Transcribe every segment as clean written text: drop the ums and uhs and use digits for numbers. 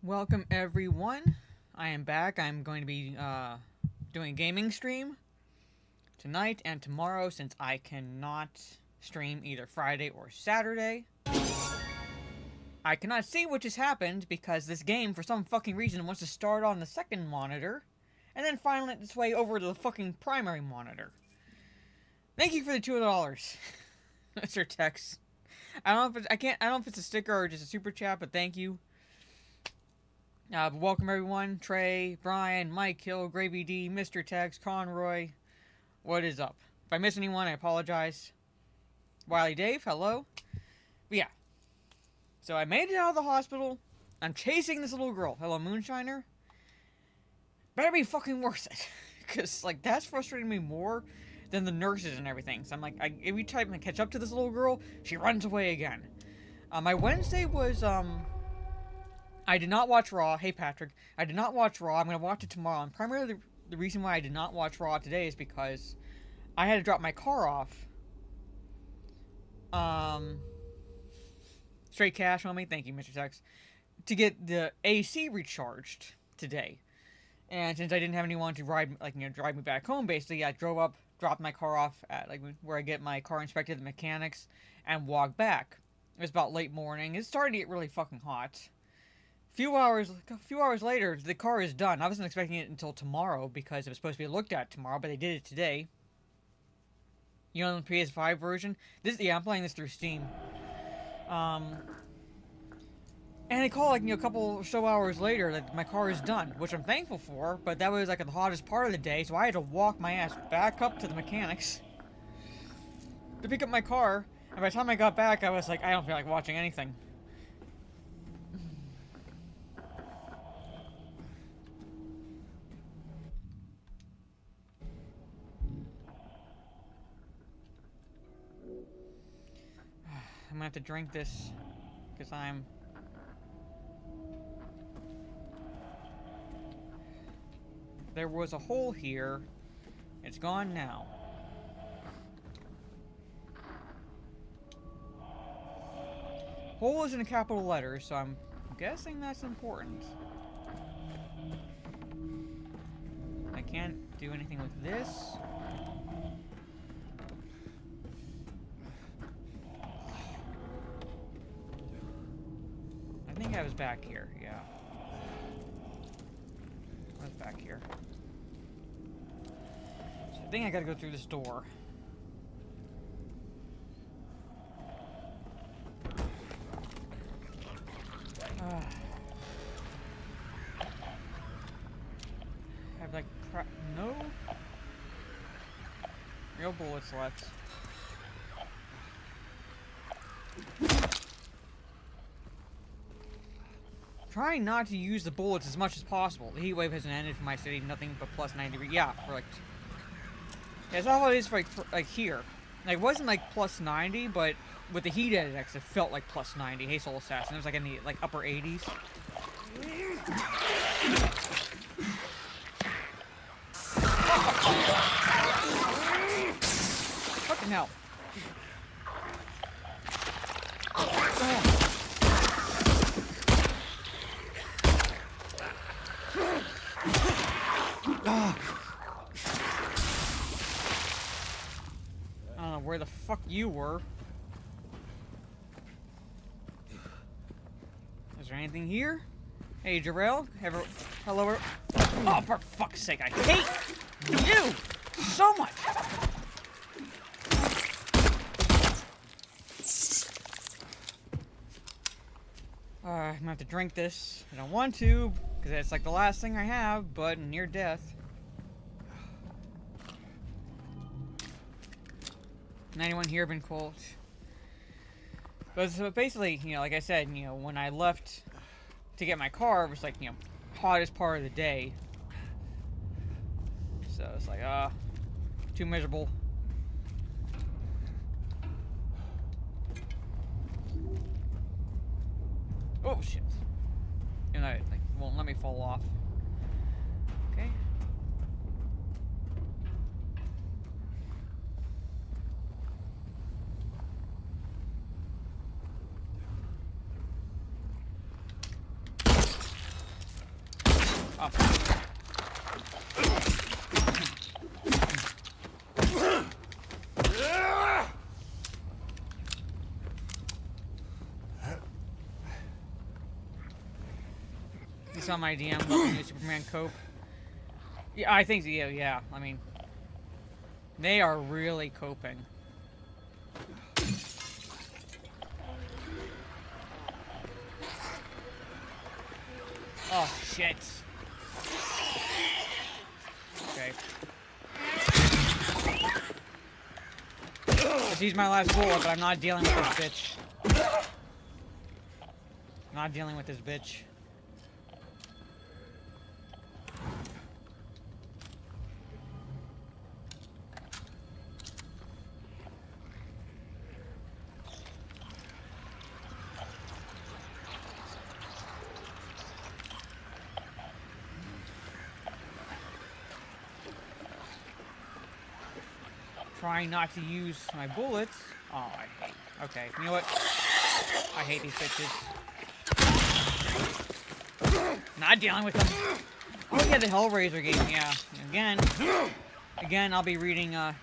Welcome everyone. I am back. I'm going to be doing a gaming stream tonight and tomorrow since I cannot stream either Friday or Saturday. I cannot see what just happened because this game, for some fucking reason, wants to start on the second monitor and then finally its way over to the fucking primary monitor. Thank you for the $2, Mr. Tex. I don't know if it's a sticker or just a super chat, but thank you. Welcome everyone. Trey, Brian, Mike Hill, Gravy D, Mr. Tex, Conroy. What is up? If I miss anyone, I apologize. Wiley Dave, hello. But yeah. So I made it out of the hospital. I'm chasing this little girl. Hello, Moonshiner. Better be fucking worth it. Because, like, that's frustrating me more than the nurses and everything. So I'm like, every time I catch up to this little girl, she runs away again. My Wednesday was, I did not watch Raw. Hey, Patrick. I did not watch Raw. I'm going to watch it tomorrow. And primarily the reason why I did not watch Raw today is because I had to drop my car off. Straight cash on me. Thank you, Mr. Tex. To get the AC recharged today. And since I didn't have anyone to drive me back home, basically, I drove up, dropped my car off at, where I get my car inspected, the mechanics, and walked back. It was about late morning. It started to get really fucking hot. A few hours later, the car is done. I wasn't expecting it until tomorrow because it was supposed to be looked at tomorrow, but they did it today. You know, the PS5 version. I'm playing this through Steam. And they call a couple or so hours later that my car is done, which I'm thankful for. But that was the hottest part of the day, so I had to walk my ass back up to the mechanics to pick up my car. And by the time I got back, I was like, I don't feel like watching anything. I'm gonna have to drink this because there was a hole here. It's gone now. Hole is in capital letters, so I'm guessing that's important. I can't do anything with this. I think I was back here, yeah. I was back here. So I think I gotta go through this door. I have no real bullets left. Trying not to use the bullets as much as possible. The heat wave hasn't ended for my city. Nothing but plus 90 degrees. Yeah, yeah, that's all it is for here. It wasn't plus 90, but with the heat index, it felt like plus 90. Hey, Soul Assassin. It was in the upper 80s. Fucking hell. I don't know where the fuck you were. Is there anything here? Hey, Jarrell. Hello. Oh, for fuck's sake, I hate you so much. I'm gonna have to drink this. I don't want to, because it's the last thing I have, but near death. 91 here been cold. But so basically, like I said, when I left to get my car, it was hottest part of the day. So it's too miserable. Oh shit. And it won't let me fall off. Okay. You saw my DM with the new Superman cope. Yeah, I think so. Yeah. I mean, they are really coping. Oh, shit. Okay. Let's use my last bullet, but I'm not dealing with this bitch. I'm not dealing with this bitch. Trying not to use my bullets. Oh, I hate. Okay, you know what? I hate these bitches. Not dealing with them. Oh yeah, the Hellraiser game. Yeah. Again, I'll be reading. Oh,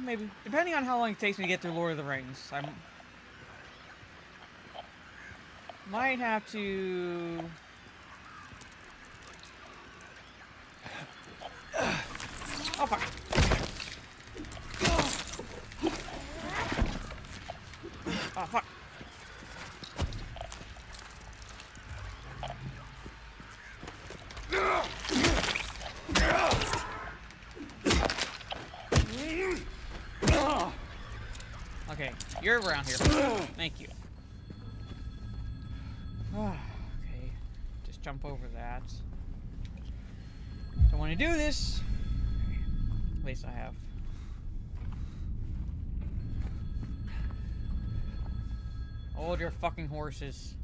maybe depending on how long it takes me to get through Lord of the Rings. I might have to. Oh fuck. Oh, fuck. Okay, you're around here. Thank you. Okay, just jump over that. Don't want to do this. At least I have. Hold your fucking horses.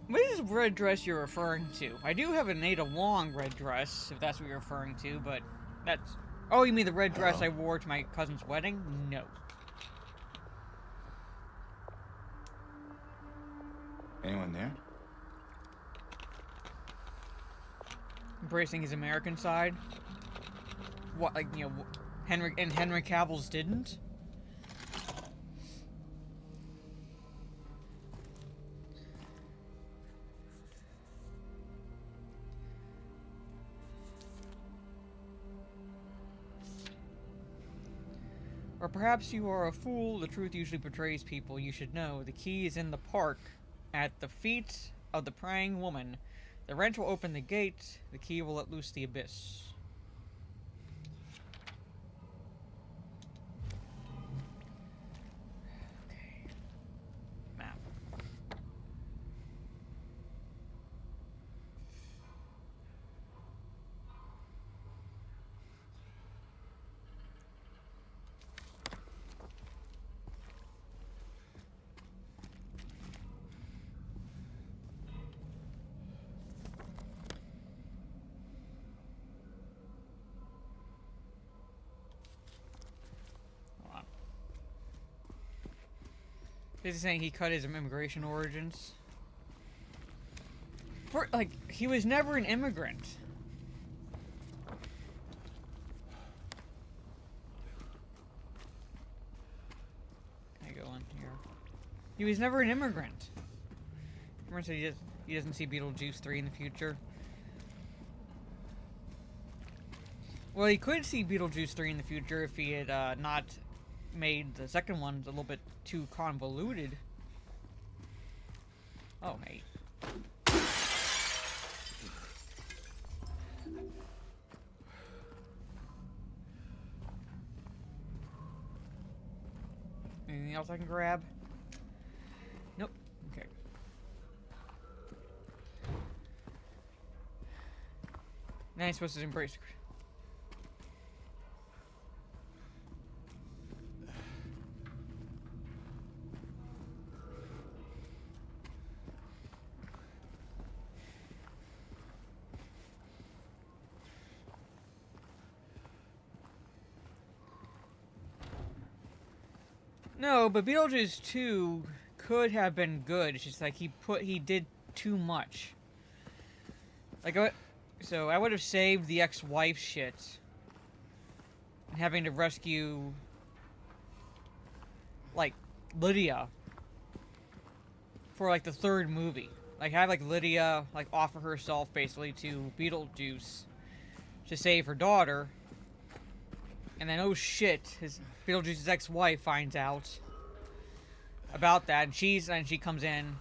What is this red dress you're referring to? I do have an Ada Wong red dress, if that's what you're referring to, but that's... Oh, you mean the red dress I wore to my cousin's wedding? No. Anyone there? Embracing his American side? What, like, you know, Henry Cavill's didn't? Or perhaps you are a fool. The truth usually betrays people. You should know. The key is in the park, at the feet of the praying woman. The wrench will open the gate. The key will let loose the abyss. Okay. Map. Is he saying he cut his immigration origins? Like, he was never an immigrant. Can I go in here? He was never an immigrant. Remember, said he doesn't see Beetlejuice 3 in the future. Well, he could see Beetlejuice 3 in the future if he had not made the second one a little bit too convoluted. Oh, hey. Anything else I can grab? Nope. Okay. Now he's supposed to embrace. No, but Beetlejuice 2 could have been good. It's just like he did too much. Like, so I would have saved the ex-wife shit. And having to rescue, like, Lydia. For, like, the third movie. Like, have, like, Lydia, like, offer herself, basically, to Beetlejuice. To save her daughter. And then, oh shit, Beetlejuice's ex-wife finds out about that, and she comes in.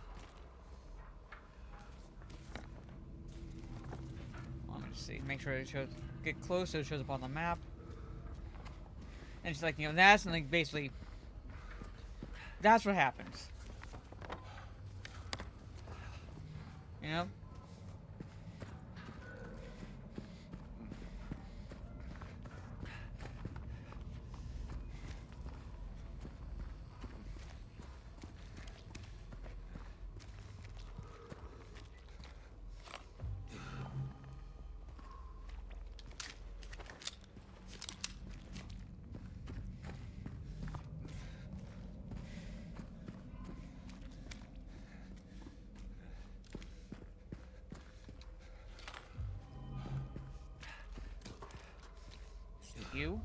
Let me just see, make sure it shows, get close so it shows up on the map. And she's like, you know, that's, and like, basically, that's what happens. You know? You?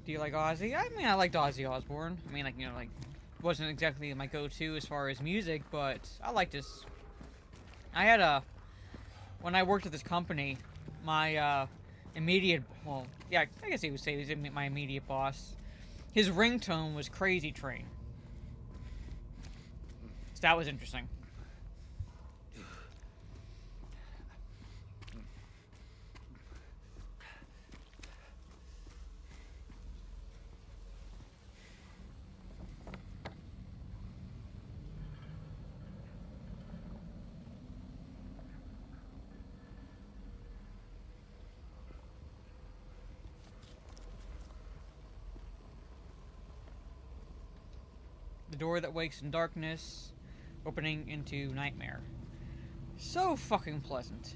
Do you like Ozzy? I mean, I liked Ozzy Osbourne. I mean, like, you know, like, wasn't exactly my go-to as far as music, but I liked his... I had when I worked at this company, my, immediate... Well, yeah, I guess he would say he was my immediate boss. His ringtone was Crazy Train. So that was interesting. The door that wakes in darkness, opening into nightmare. So fucking pleasant.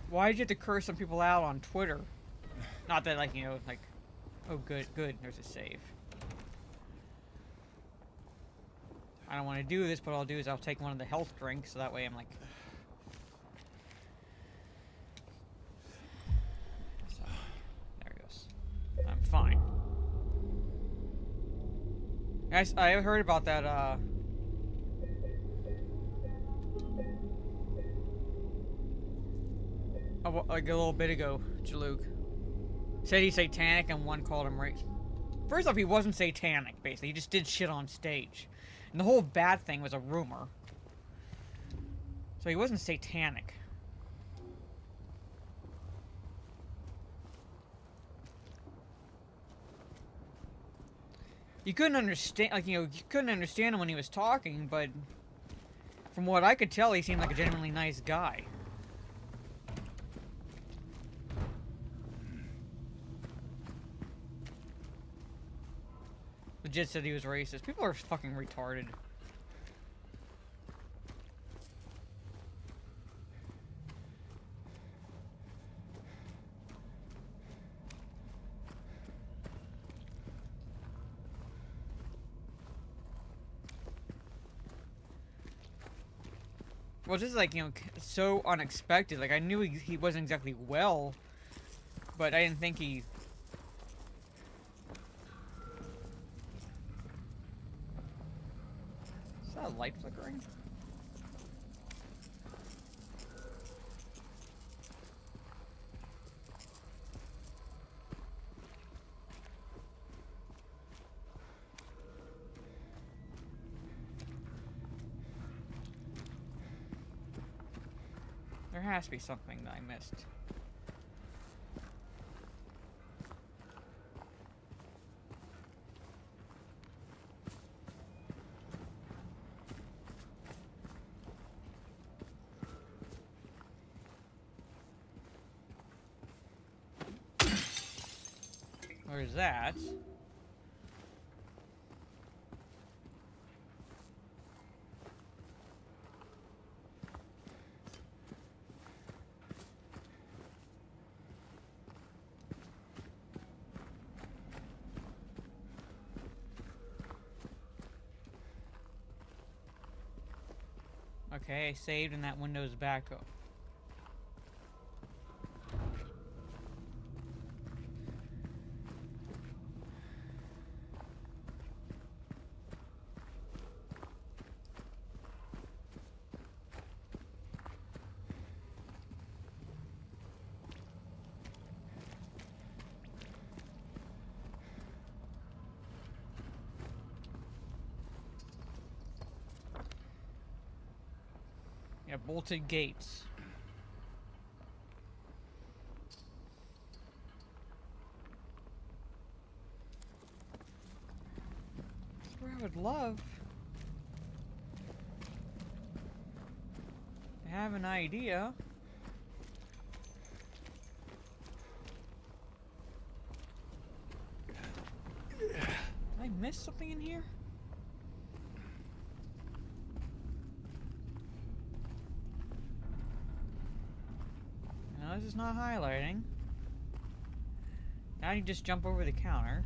Why did you have to curse some people out on Twitter? Not that, like, you know, like, oh, good, there's a save. I don't want to do this, but what I'll do is I'll take one of the health drinks, so that way I'm like... So, there it goes. I'm fine. Guys, I heard about that, like a little bit ago, Jaluk. Said he's satanic and one called him race. First off, he wasn't satanic, basically. He just did shit on stage. And the whole bad thing was a rumor. So he wasn't satanic. You couldn't understand, like, you know, you couldn't understand him when he was talking, but from what I could tell, he seemed like a genuinely nice guy. Legit said he was racist. People are fucking retarded. Well, this is like, you know, so unexpected. Like, I knew he wasn't exactly well, but I didn't think he... Is that a light flickering? There has to be something that I missed. There's that. Okay, I saved and that window's back up. Yeah, bolted gates. That's where I would love to have an idea. Did I miss something in here? No, this is not highlighting. Now you just jump over the counter.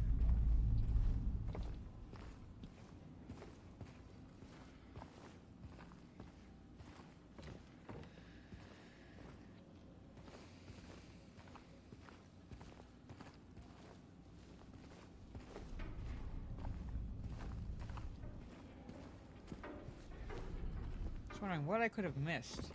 Just wondering what I could have missed.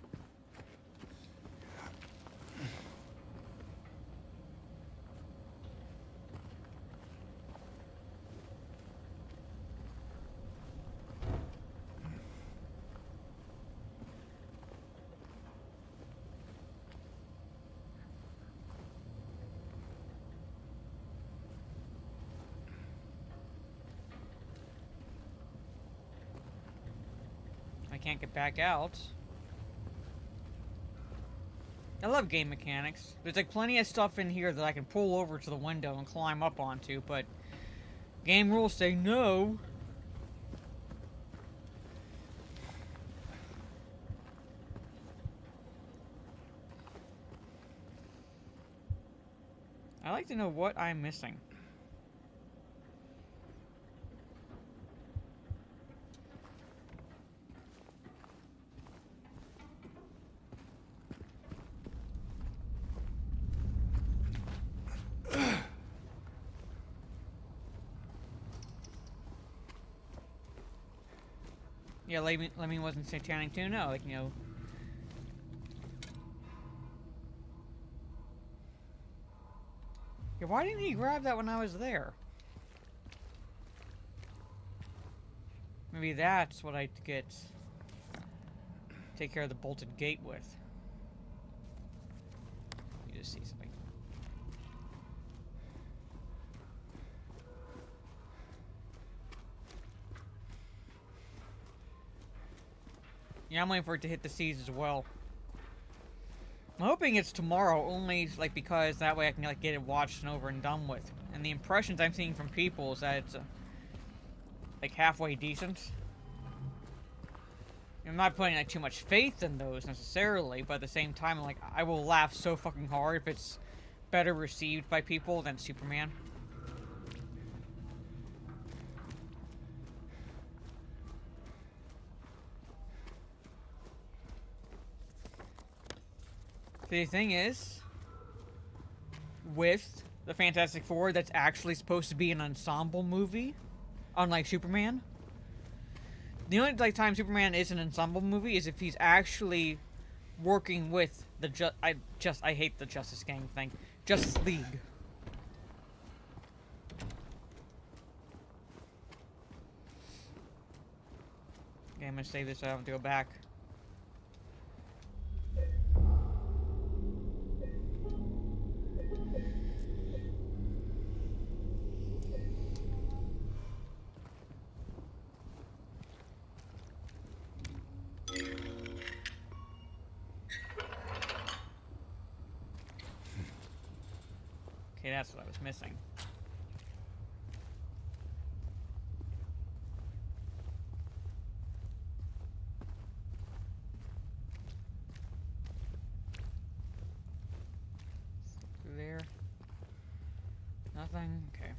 I can't get back out. I love game mechanics. There's like plenty of stuff in here that I can pull over to the window and climb up onto, but game rules say no. I like to know what I'm missing. Yeah, Lemmy wasn't satanic too. No, like, you know. Yeah, why didn't he grab that when I was there? Maybe that's what I get. Take care of the bolted gate with. You just see something. Yeah, I'm waiting for it to hit the seas as well. I'm hoping it's tomorrow, only like because that way I can like get it watched and over and done with. And the impressions I'm seeing from people is that it's like halfway decent. I'm not putting like too much faith in those necessarily, but at the same time, like I will laugh so fucking hard if it's better received by people than Superman. The thing is, with the Fantastic Four, that's actually supposed to be an ensemble movie, unlike Superman. The only like time Superman is an ensemble movie is if he's actually working with the I hate the Justice Gang thing, Justice League. Okay, I'm gonna save this so I don't have to go back. Okay, that's what I was missing. thing? Okay.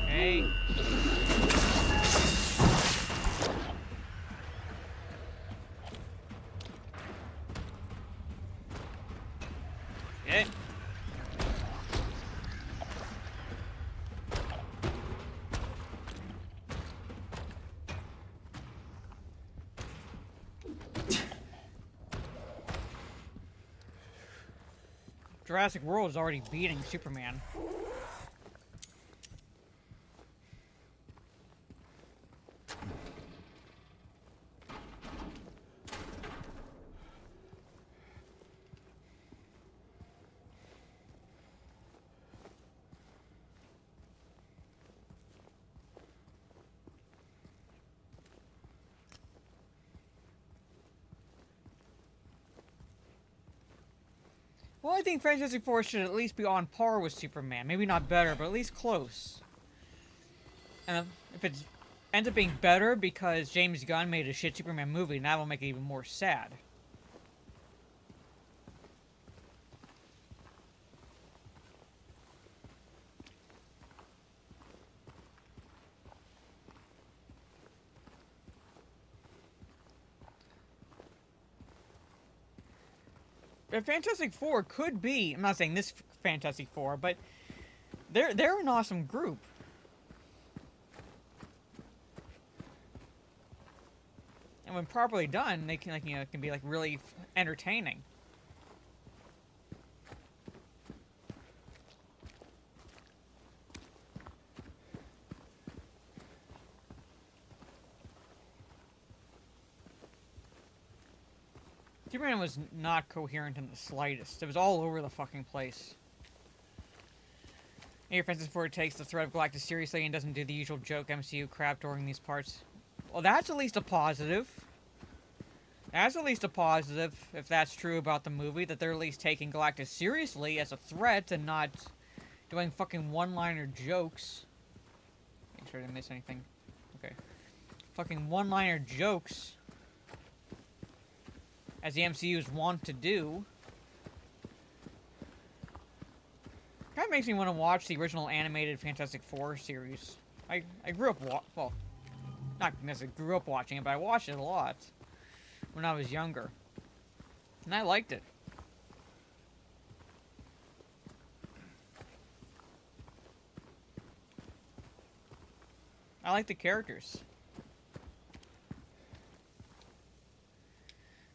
Hey. Yeah. Jurassic World is already beating Superman. Well, I think Fantastic Four should at least be on par with Superman. Maybe not better, but at least close. And if it ends up being better because James Gunn made a shit Superman movie, that will make it even more sad. The Fantastic Four could be, I'm not saying this Fantastic Four, but they're an awesome group. And when properly done, they can can be like really entertaining. Superman was not coherent in the slightest. It was all over the fucking place. Air Fantastic Four takes the threat of Galactus seriously and doesn't do the usual joke MCU crap during these parts. Well, that's at least a positive. That's at least a positive, if that's true about the movie, that they're at least taking Galactus seriously as a threat and not doing fucking one-liner jokes. Make sure I didn't miss anything. Okay. Fucking one-liner jokes, as the MCUs want to do. Kind of makes me want to watch the original animated Fantastic Four series. I grew up, well, not necessarily grew up watching it, but I watched it a lot when I was younger. And I liked it. I like the characters.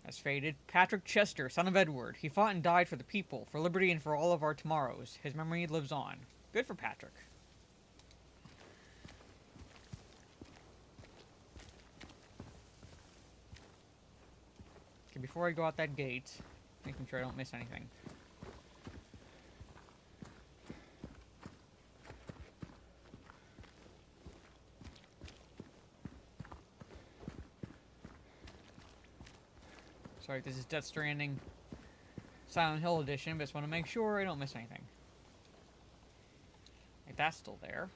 As faded, Patrick Chester, son of Edward. He fought and died for the people, for liberty and for all of our tomorrows. His memory lives on. Good for Patrick. Okay, before I go out that gate, making sure I don't miss anything. Sorry, this is Death Stranding Silent Hill Edition, but just want to make sure I don't miss anything. Like, that's still there.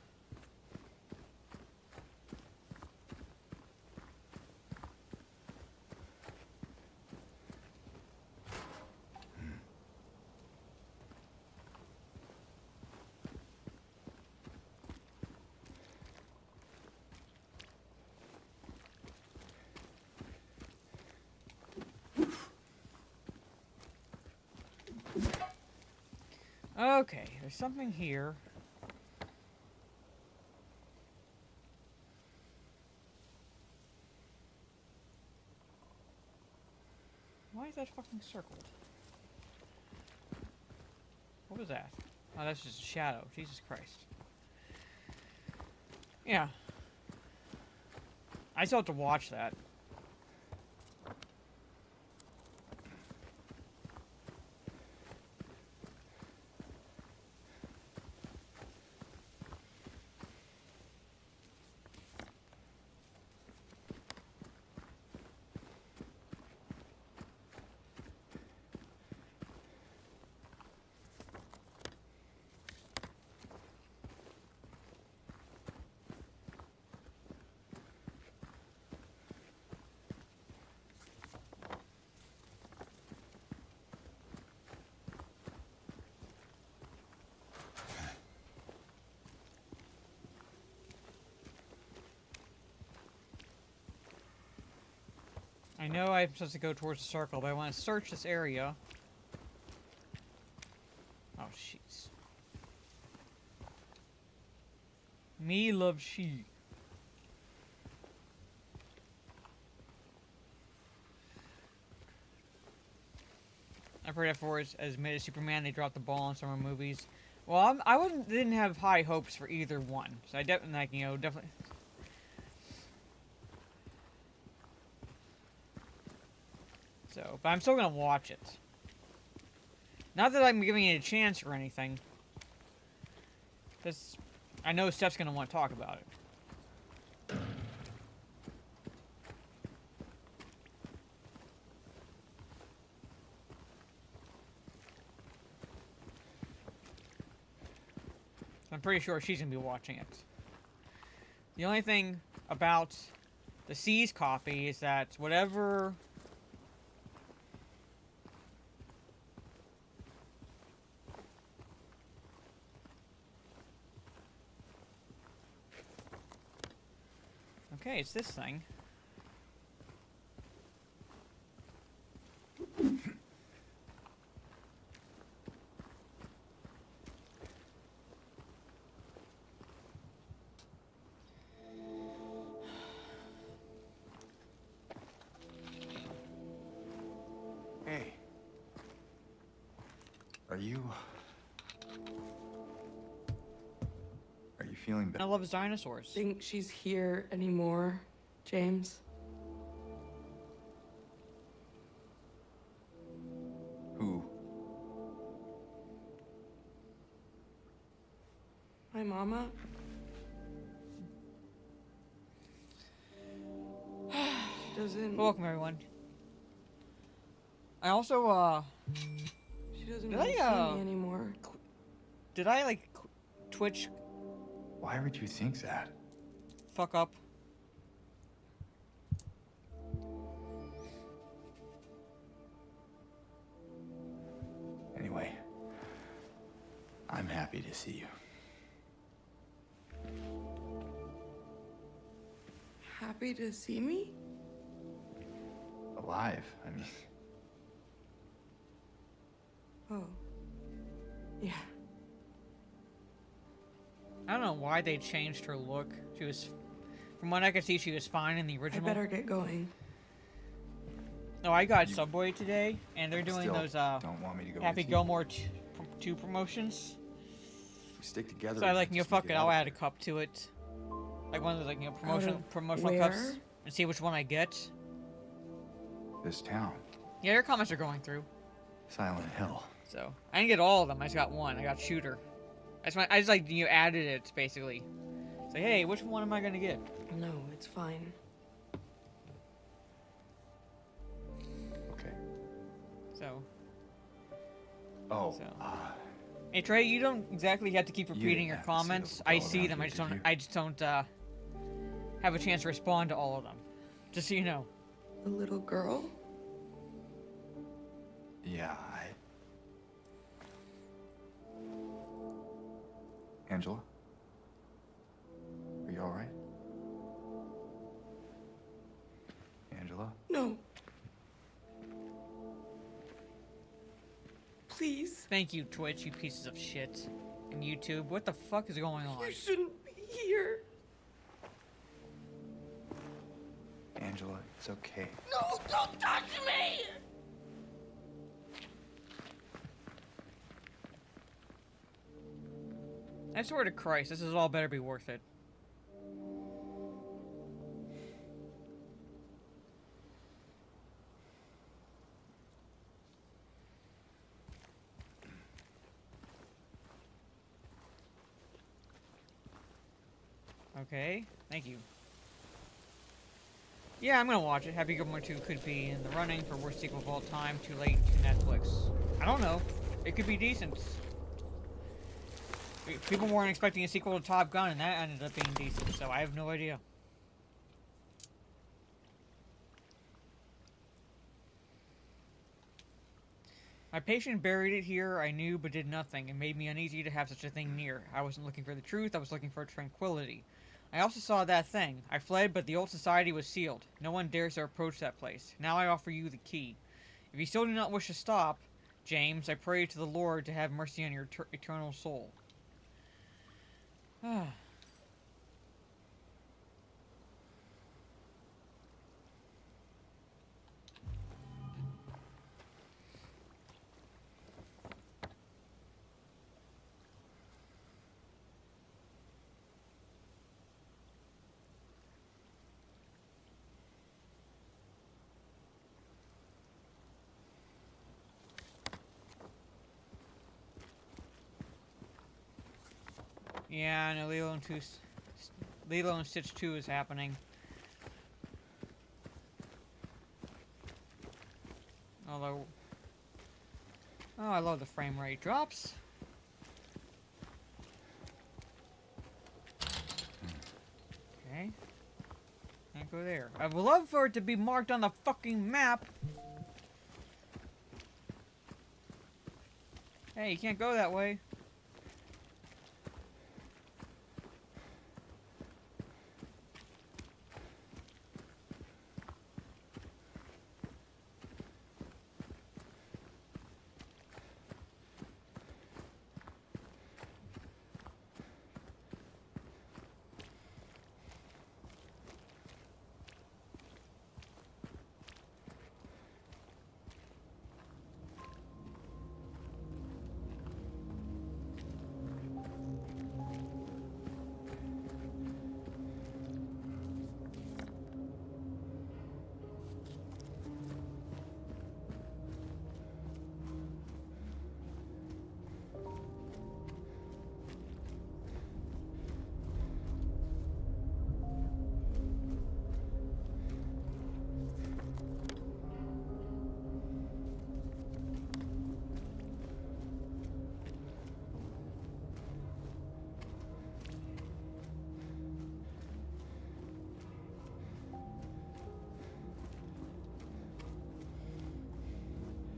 Okay, there's something here. Why is that fucking circled? What was that? Oh, that's just a shadow. Jesus Christ. Yeah. I still have to watch that. I know I'm supposed to go towards the circle, but I want to search this area. Oh, jeez. Me love she. I've heard that for as mid as Superman, they dropped the ball in summer movies. Well, didn't have high hopes for either one, so I definitely, like, definitely. So, but I'm still gonna watch it. Not that I'm giving it a chance or anything. Just, I know Steph's gonna want to talk about it. I'm pretty sure she's gonna be watching it. The only thing about the C's copy is that whatever okay, it's this thing. Hey. Are you feeling I better? love his dinosaurs. Think she's here anymore, James? Who? My mama? She doesn't. Welcome, everyone. I also, She doesn't Did want to I, see me anymore. did I, like, Twitch Why would you think that? fuck up? Anyway, I'm happy to see you. Happy to see me? Alive, I mean. Oh. Yeah. I don't know why they changed her look. She was, from what I could see, she was fine in the I original. better get going. No, I got Subway today, and they're doing Still those don't want me to go Happy with you. Gilmore 2 promotions. We stick together. So I like, we can fuck sneak it, out I'll of add a cup to it. Like one of those, like, promotional where? cups, and see which one I get. this town. Yeah, your comments are going through. Silent Hill. So I didn't get all of them. I just got one. I got Shooter. I just like added it basically. Say, hey, which one am I gonna get? No, it's fine. Okay. So, Oh. So. Hey Trey, you don't exactly have to keep repeating your didn't have to comments. sit I all see around them. here, did you? I just don't have a chance to respond to all of them. Just so you know. The little girl? Yeah, Angela? Are you alright? Angela? No. Please. Thank you, Twitch, you pieces of shit. And YouTube, what the fuck is going on? You shouldn't be here. Angela, it's okay. No, don't touch me! I swear to Christ, this is all better be worth it. Okay, thank you. Yeah, I'm gonna watch it. Happy Gilmore 2 could be in the running for worst sequel of all time, too late to Netflix. I don't know. It could be decent. People weren't expecting a sequel to Top Gun, and that ended up being decent, so I have no idea. My patient buried it here, I knew, but did nothing. It made me uneasy to have such a thing near. I wasn't looking for the truth, I was looking for tranquility. I also saw that thing. I fled, but the old society was sealed. No one dares to approach that place. Now I offer you the key. If you still do not wish to stop, James, I pray to the Lord to have mercy on your eternal soul. Ah. Yeah, I know Lilo and Stitch 2 is happening. Although... Oh, I love the frame rate drops. Okay. Can't go there. I would love for it to be marked on the fucking map. Hey, you can't go that way.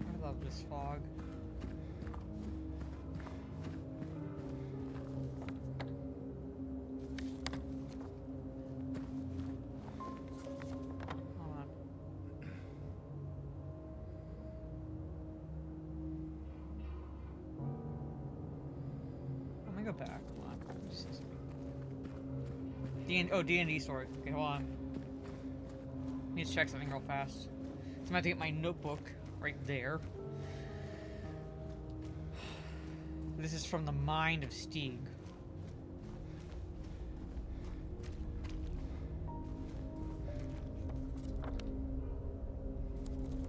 I love this fog. Hold on. Let me go back. Hold on. D&D sword. Okay, hold on. Need to check something real fast. So I'm gonna have to get my notebook right there. This is from the mind of Stieg.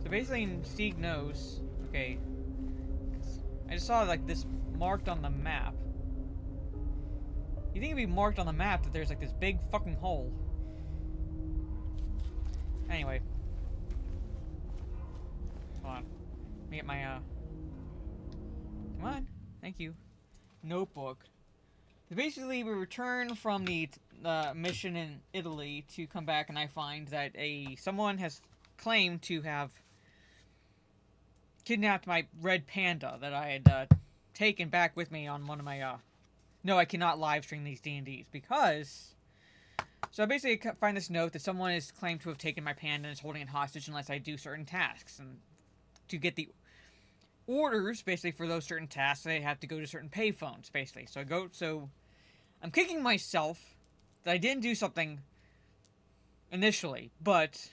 So basically, Stieg knows. Okay. I just saw like this marked on the map. You think it'd be marked on the map that there's like this big fucking hole? Anyway. Hold on. Let me get my come on. Thank you. Notebook. So basically, we return from the mission in Italy to come back, and I find that someone has claimed to have kidnapped my red panda that I had taken back with me on one of my no, I cannot live stream these D&Ds because... So I basically find this note that someone is claimed to have taken my panda and is holding it hostage unless I do certain tasks. And to get the orders, basically, for those certain tasks, I have to go to certain payphones, basically. So I'm kicking myself that I didn't do something initially, but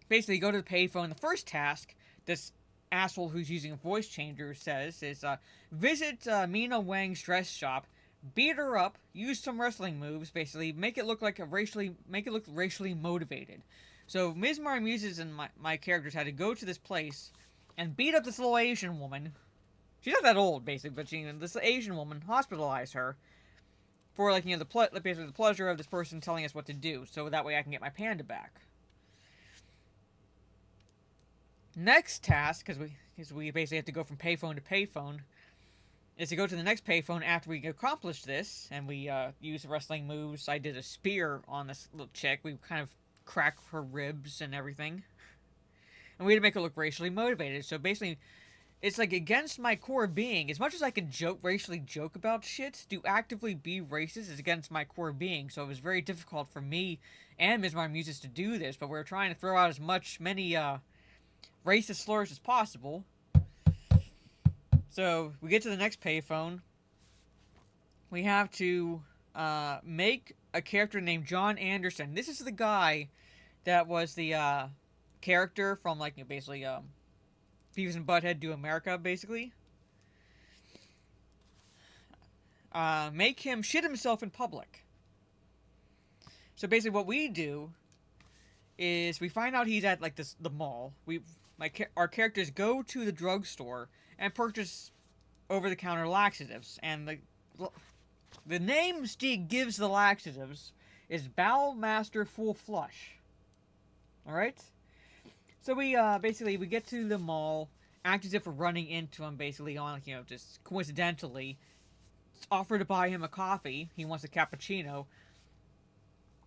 basically go to the payphone. The first task, this asshole who's using a voice changer says, is visit Mina Wang's dress shop, beat her up, use some wrestling moves, basically make it look racially motivated. So Ms. Muses and my characters had to go to this place and beat up this little Asian woman. She's not that old, basically, but this Asian woman, hospitalize her for basically the pleasure of this person telling us what to do, so that way I can get my panda back. Next task, because we basically have to go from payphone to payphone, is to go to the next payphone after we accomplish this, and we use wrestling moves. I did a spear on this little chick. We kind of crack her ribs and everything. And we had to make her look racially motivated. So basically, it's like against my core being. As much as I can racially joke about shit, to actively be racist is against my core being. So it was very difficult for me and Ms. Muses to do this. But we were trying to throw out many racist slurs as possible. So we get to the next payphone. We have to make a character named John Anderson. This is the guy that was the character from basically Beavis and Butthead Do America, basically. Make him shit himself in public. So basically what we do is we find out he's at the mall. Our characters go to the drugstore and purchase over-the-counter laxatives. And the name Stieg gives the laxatives is Bowel Master Full Flush. Alright? So we get to the mall, act as if we're running into him basically just coincidentally. Offer to buy him a coffee. He wants a cappuccino.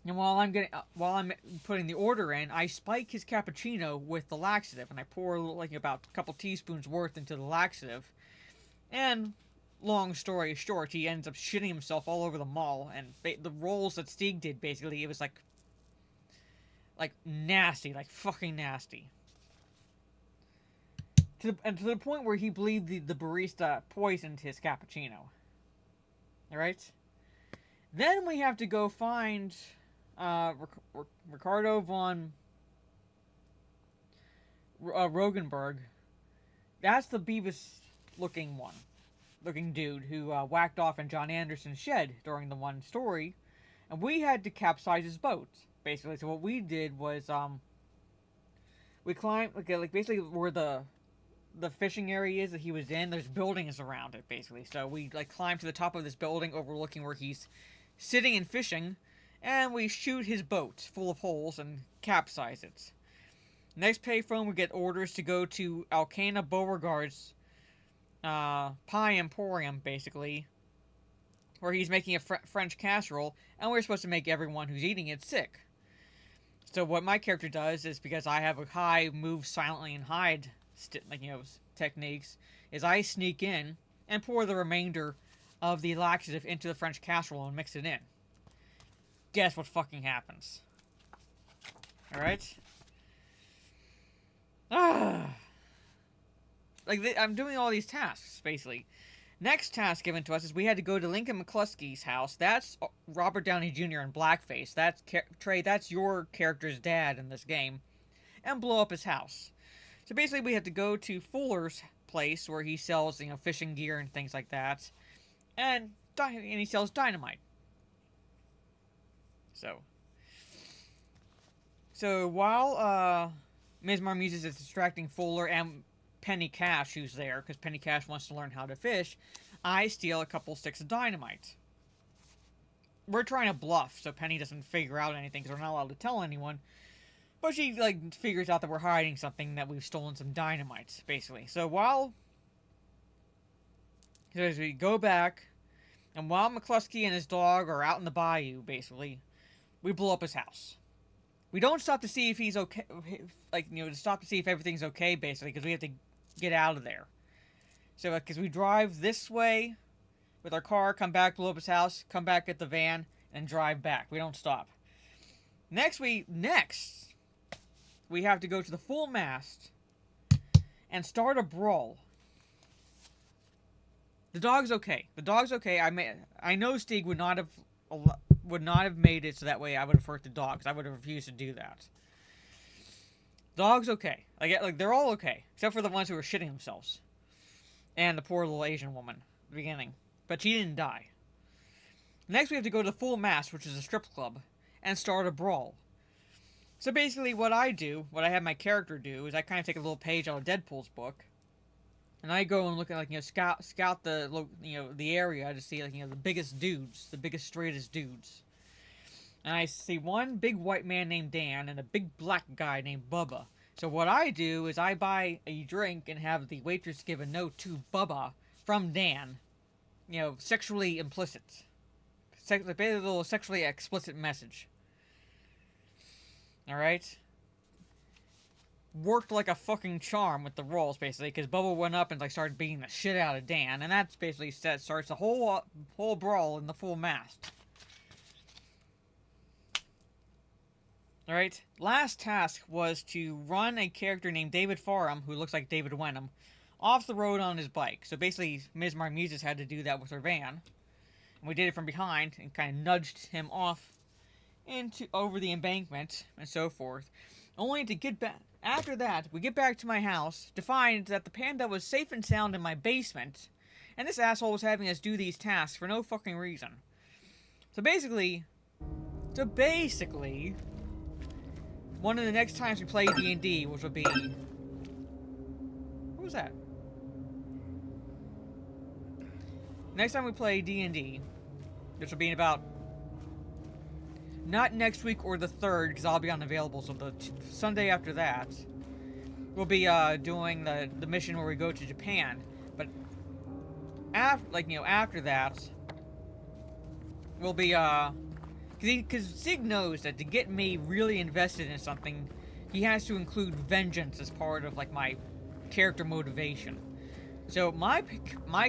And while I'm putting the order in, I spike his cappuccino with the laxative, and I pour about a couple teaspoons worth into the laxative. And long story short, he ends up shitting himself all over the mall. And the rolls that Stieg did, basically, it was like nasty, fucking nasty. To the point where he believed the barista poisoned his cappuccino. Alright? Then we have to go find Ricardo von Rogenberg. That's the Beavis-looking dude who whacked off in John Anderson's shed during the one story. And we had to capsize his boat, basically. So what we did was, we climbed, basically where the fishing area is that he was in, there's buildings around it, basically. So we, climb to the top of this building overlooking where he's sitting and fishing, and we shoot his boat full of holes and capsize it. Next payphone, we get orders to go to Alcana Beauregard's Pie Emporium, basically, where he's making a French casserole, and we're supposed to make everyone who's eating it sick. So what my character does is, because I have a high move silently and hide techniques, is I sneak in and pour the remainder of the laxative into the French casserole and mix it in. Guess what fucking happens? Alright? I'm doing all these tasks, basically. Next task given to us is we had to go to Lincoln McCluskey's house. That's Robert Downey Jr. in blackface. That's Trey, that's your character's dad in this game. And blow up his house. So basically we had to go to Fuller's place where he sells, fishing gear and things like that. And he sells dynamite. So while Ms. Muses is distracting Fuller and Penny Cash, who's there, because Penny Cash wants to learn how to fish, I steal a couple sticks of dynamite. We're trying to bluff, so Penny doesn't figure out anything, because we're not allowed to tell anyone. But she, figures out that we're hiding something, that we've stolen some dynamite, basically. So as we go back, and while McCluskey and his dog are out in the bayou, basically, we blow up his house. We don't stop to see if he's okay, to stop to see if everything's okay, basically, because we have to get out of there. So, because we drive this way with our car, come back, blow up his house, come back, get the van, and drive back. We don't stop. Next, we have to go to the full mast and start a brawl. The dog's okay. I know Stieg would not have made it so that way I would have hurt the dog, because I would have refused to do that. Dog's okay. They're all okay, except for the ones who were shitting themselves. And the poor little Asian woman at the beginning. But she didn't die. Next we have to go to the full mast, which is a strip club, and start a brawl. So basically what I have my character do, is I kind of take a little page out of Deadpool's book, and I go and look at, scout the, the area to see, the biggest dudes, the biggest, straightest dudes. And I see one big white man named Dan and a big black guy named Bubba. So what I do is I buy a drink and have the waitress give a note to Bubba from Dan. Sexually implicit. A little sexually explicit message. Alright? worked like a fucking charm with the roles, basically, because Bubba went up and like started beating the shit out of Dan, and that's basically starts the whole brawl in the full mast. Alright, last task was to run a character named David Farham, who looks like David Wenham, off the road on his bike. So basically, Ms. Marmuses had to do that with her van. And we did it from behind and kind of nudged him off over the embankment and so forth. Only to get back, after that, we get back to my house to find that the panda was safe and sound in my basement. And this asshole was having us do these tasks for no fucking reason. So basically, one of the next times we play D&D, which will be... What was that? Next time we play D&D, which will be in about... Not next week or the 3rd, because I'll be unavailable, so the Sunday after that, we'll be doing the mission where we go to Japan. But after that, we'll be because Zig knows that to get me really invested in something, he has to include vengeance as part of like my character motivation. So my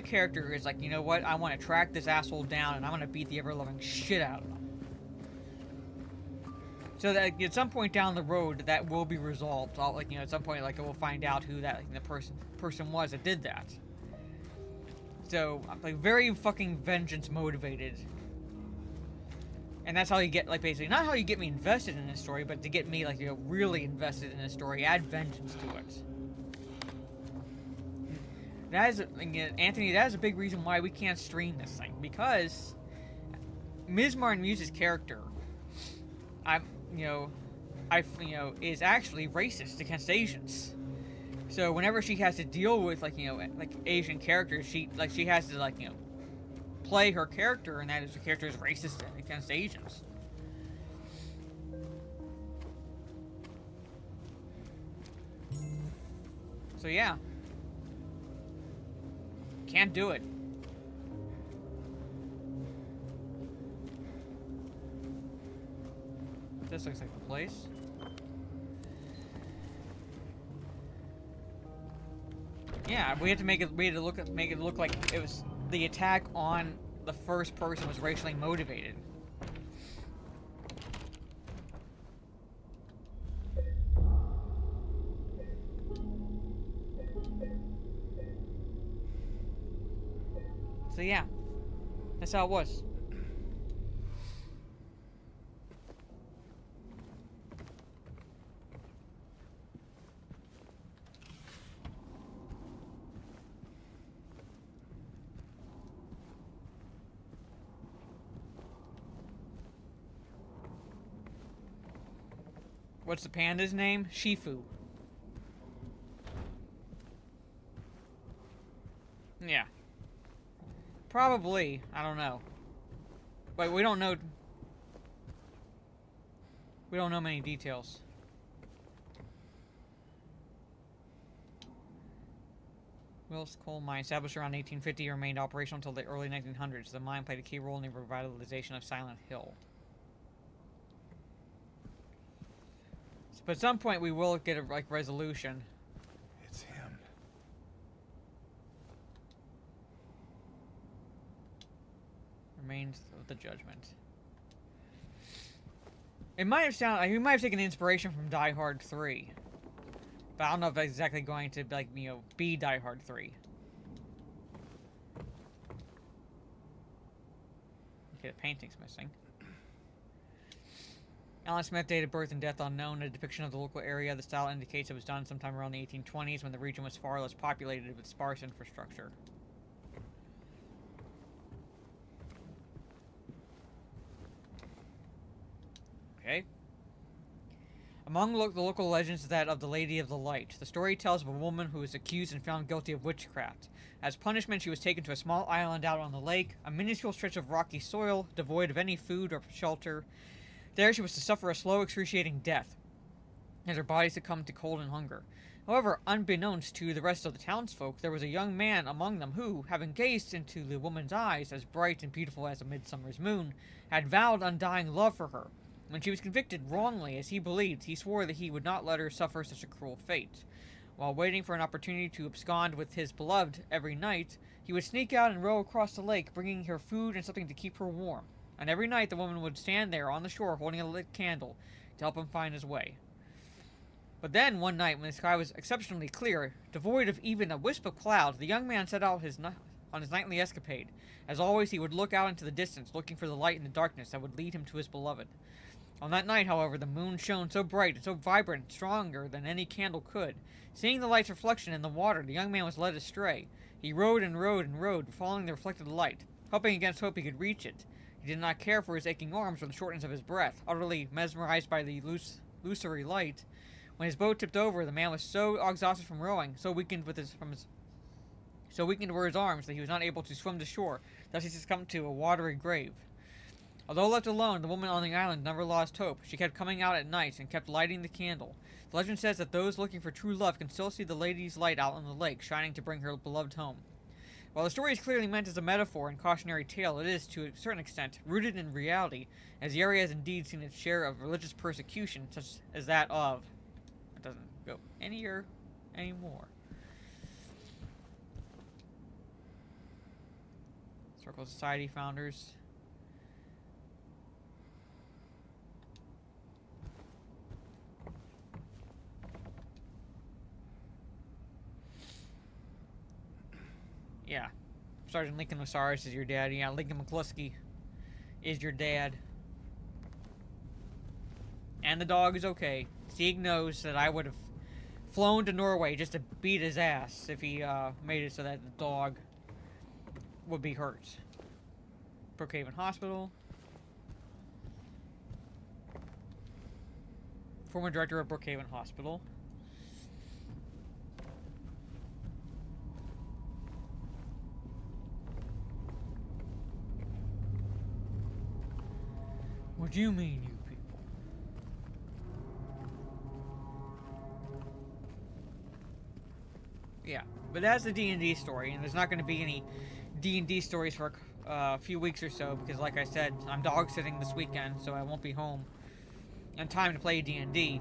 character is like, you know what? I want to track this asshole down, and I want to beat the ever-loving shit out of him. So that at some point down the road, that will be resolved. At some point, we'll find out who that the person was that did that. So I'm like very fucking vengeance motivated, and that's how you get basically not how you get me invested in this story, but to get me really invested in this story, add vengeance to it. That is Anthony. That is a big reason why we can't stream this thing, because Ms. Marmuse's character, is actually racist against Asians. So whenever she has to deal with Asian characters, she has to play her character, and that is the character is racist against Asians. So yeah, can't do it. This looks like the place. Yeah, we had to make it look like it was the attack on the first person was racially motivated. So yeah, that's how it was. What's the panda's name? Shifu. Yeah. Probably. I don't know. But we don't know. We don't know many details. Willis Coal Mine, established around 1850, remained operational until the early 1900s. The mine played a key role in the revitalization of Silent Hill. But at some point we will get a resolution. It's him. Remains of the Judgment. It might have sounded he might have taken inspiration from Die Hard 3. But I don't know if that's exactly going to be Die Hard 3. Okay, the painting's missing. Alan Smith, date of birth and death unknown. A depiction of the local area. The style indicates it was done sometime around the 1820s when the region was far less populated with sparse infrastructure. Okay. Among the local legends is that of the Lady of the Light. The story tells of a woman who was accused and found guilty of witchcraft. As punishment, she was taken to a small island out on the lake, a minuscule stretch of rocky soil, devoid of any food or shelter. There she was to suffer a slow, excruciating death, as her body succumbed to cold and hunger. However, unbeknownst to the rest of the townsfolk, there was a young man among them who, having gazed into the woman's eyes, as bright and beautiful as a midsummer's moon, had vowed undying love for her. When she was convicted wrongly, as he believed, he swore that he would not let her suffer such a cruel fate. While waiting for an opportunity to abscond with his beloved every night, he would sneak out and row across the lake, bringing her food and something to keep her warm. And every night the woman would stand there on the shore holding a lit candle to help him find his way. But then, one night, when the sky was exceptionally clear, devoid of even a wisp of cloud, the young man set out on his nightly escapade. As always, he would look out into the distance, looking for the light in the darkness that would lead him to his beloved. On that night, however, the moon shone so bright and so vibrant and stronger than any candle could. Seeing the light's reflection in the water, the young man was led astray. He rowed and rowed and rowed, following the reflected light. Hoping against hope he could reach it. He did not care for his aching arms or the shortness of his breath, utterly mesmerized by the illusory light. When his boat tipped over, the man was so exhausted from rowing, so weakened were his arms that he was not able to swim to shore. Thus he succumbed to a watery grave. Although left alone, the woman on the island never lost hope. She kept coming out at night and kept lighting the candle. The legend says that those looking for true love can still see the lady's light out on the lake, shining to bring her beloved home. While the story is clearly meant as a metaphor and cautionary tale, it is, to a certain extent, rooted in reality, as the area has indeed seen its share of religious persecution, such as that of... It doesn't go anymore. Historical Society founders. Yeah. Sergeant Lincoln Osiris is your dad. Yeah, Lincoln McCluskey is your dad. And the dog is okay. Sieg knows that I would have flown to Norway just to beat his ass if he made it so that the dog would be hurt. Brookhaven Hospital. Former director of Brookhaven Hospital. What do you mean, you people? Yeah, but that's the D&D story, and there's not going to be any D&D stories for a few weeks or so, because like I said, I'm dog sitting this weekend, so I won't be home in time to play D&D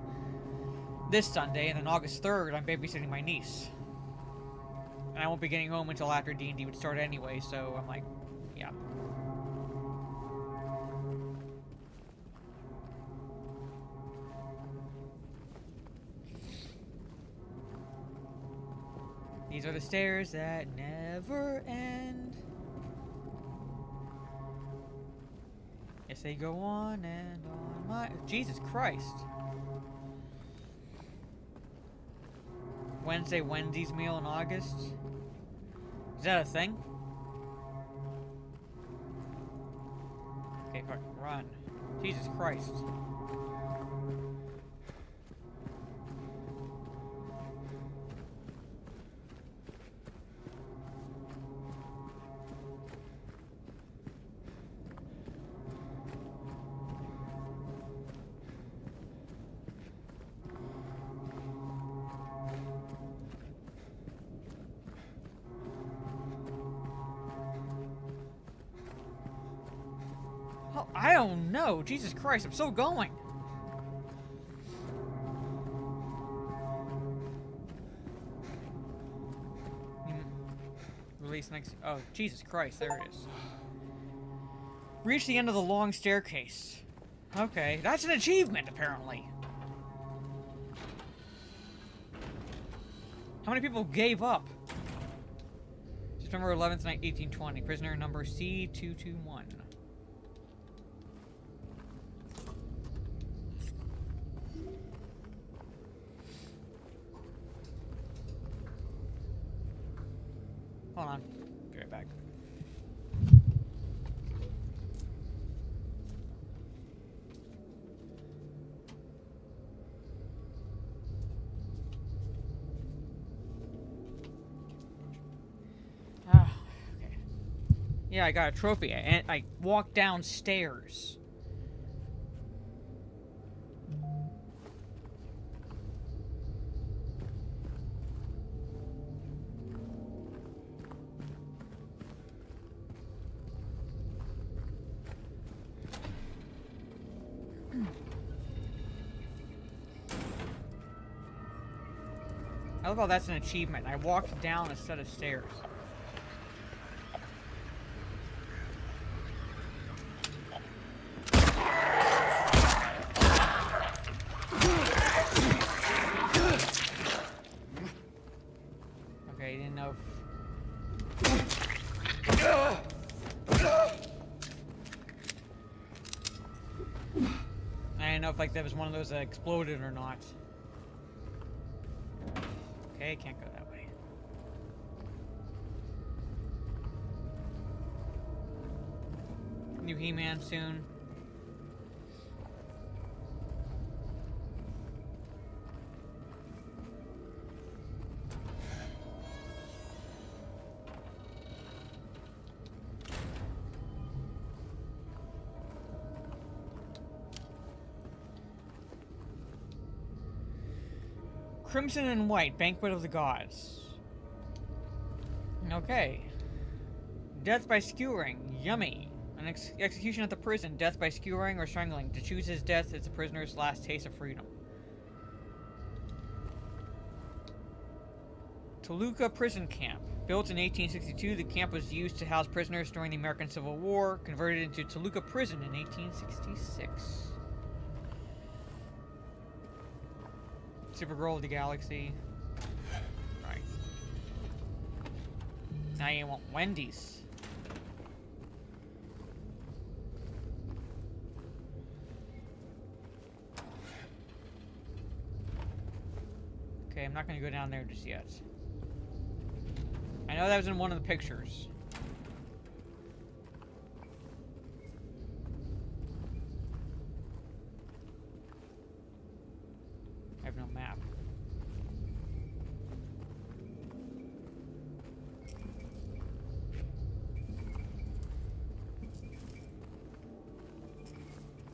this Sunday, and then August 3rd, I'm babysitting my niece. And I won't be getting home until after D&D would start anyway, so I'm like, yeah. These are the stairs that never end. Yes, they go on and on. My Jesus Christ. Wednesday Wendy's meal in August? Is that a thing? Okay, fucking run. Jesus Christ. Oh, I don't know. Jesus Christ, I'm still going. Release next. Oh, Jesus Christ, there it is. Reach the end of the long staircase. Okay, that's an achievement, apparently. How many people gave up? September 11th, 1820. Prisoner number C221. Hold on. Be right back. Ah, okay. Yeah, I got a trophy, and I walked downstairs. I love how that's an achievement. I walked down a set of stairs. Okay, didn't know I didn't know if like that was one of those that exploded or not. Okay, can't go that way. New He-Man soon. Crimson and White, Banquet of the Gods. Okay. Death by skewering, yummy. An execution at the prison, death by skewering or strangling. To choose his death is the prisoner's last taste of freedom. Toluca Prison Camp. Built in 1862, the camp was used to house prisoners during the American Civil War, converted into Toluca Prison in 1866. Supergirl of the Galaxy. Right. Now you want Wendy's. Okay, I'm not gonna go down there just yet. I know that was in one of the pictures. I have no map.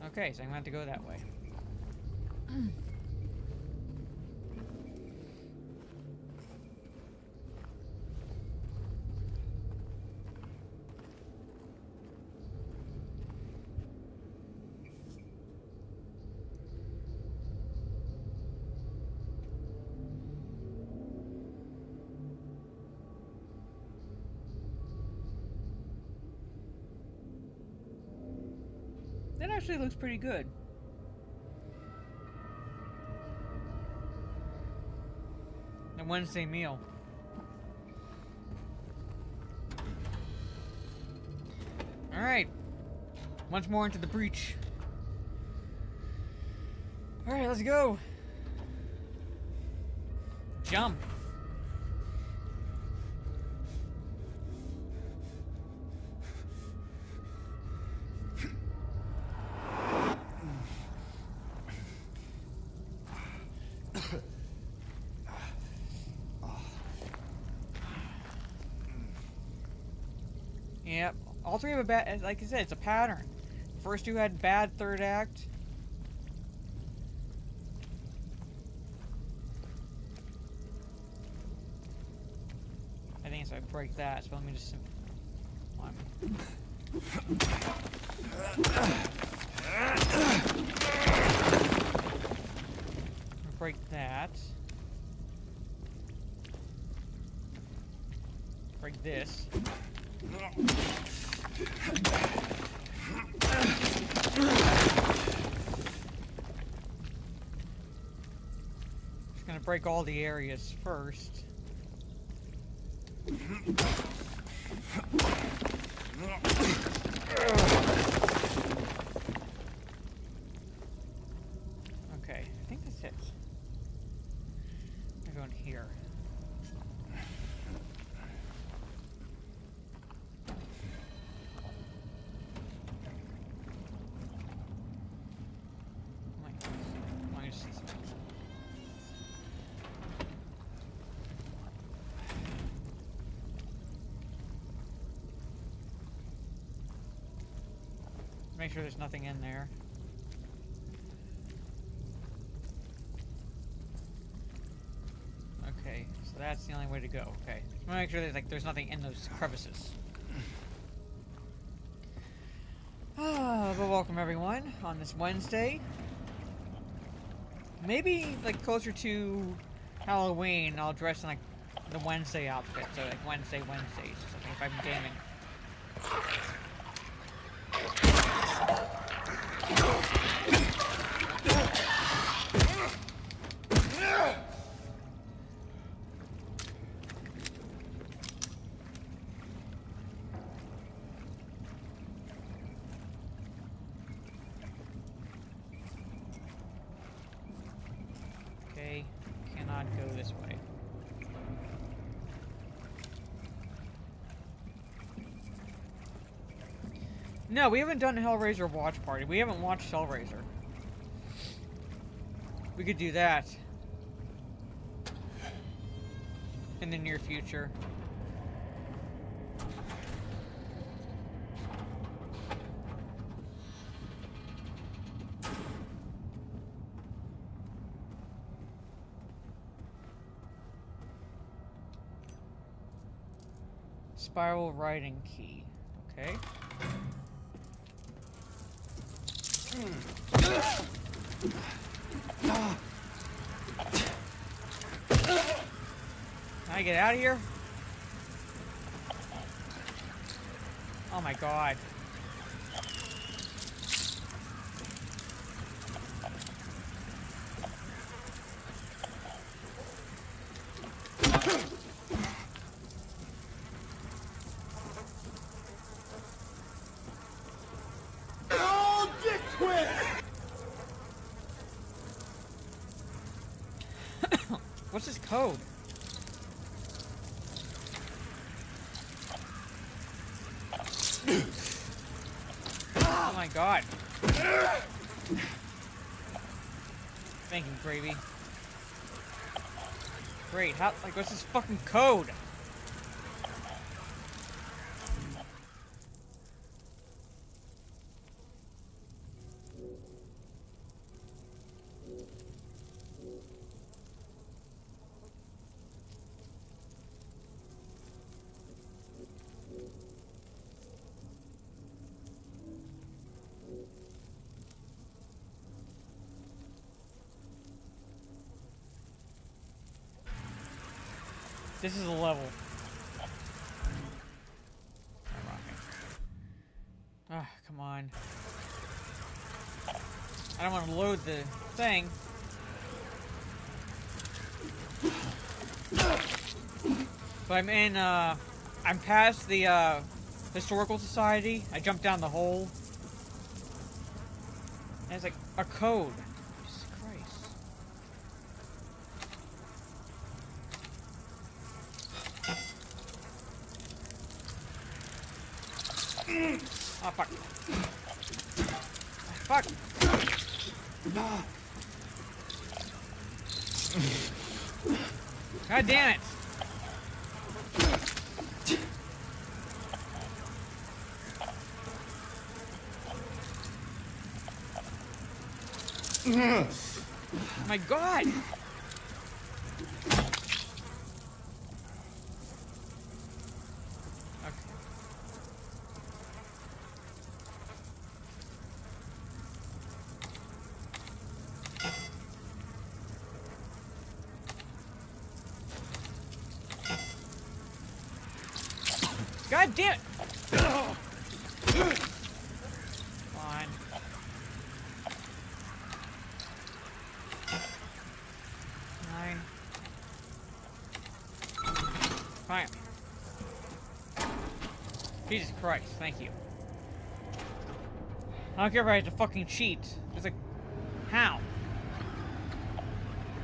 Okay, so I'm gonna have to go that way. That actually looks pretty good. A Wednesday meal. Alright. Once more into the breach. Alright, let's go. Jump. Yep. All three have a bad, like I said, it's a pattern. First two had bad third act. I think so. I break that, so let me just... break that. Break this. Just gonna break all the areas first. Okay, I think that's it. I'm going here. Make sure there's nothing in there. Okay, so that's the only way to go. Okay, just want to make sure there's nothing in those crevices. But welcome everyone on this Wednesday. Maybe like closer to Halloween, I'll dress in like the Wednesday outfit, so like Wednesdays, something if I'm gaming. Okay, cannot go this way. No, we haven't done Hellraiser watch party. We haven't watched Hellraiser. We could do that in the near future. Spiral writing key. Okay. Can I get out of here? Oh my god. What's this code? Oh my god. Thank you, Gravy. Great, how, like, what's this fucking code? This is a level. Ah, come on. I don't want to load the thing. But I'm in, I'm past the, Historical Society. I jumped down the hole. And it's like a code. Jesus Christ. Oh, fuck. Fuck. God damn it. Oh my god. God damn it! Come on. Nine. Fine. Jesus Christ, thank you. I don't care if I have to fucking cheat. It's like, how?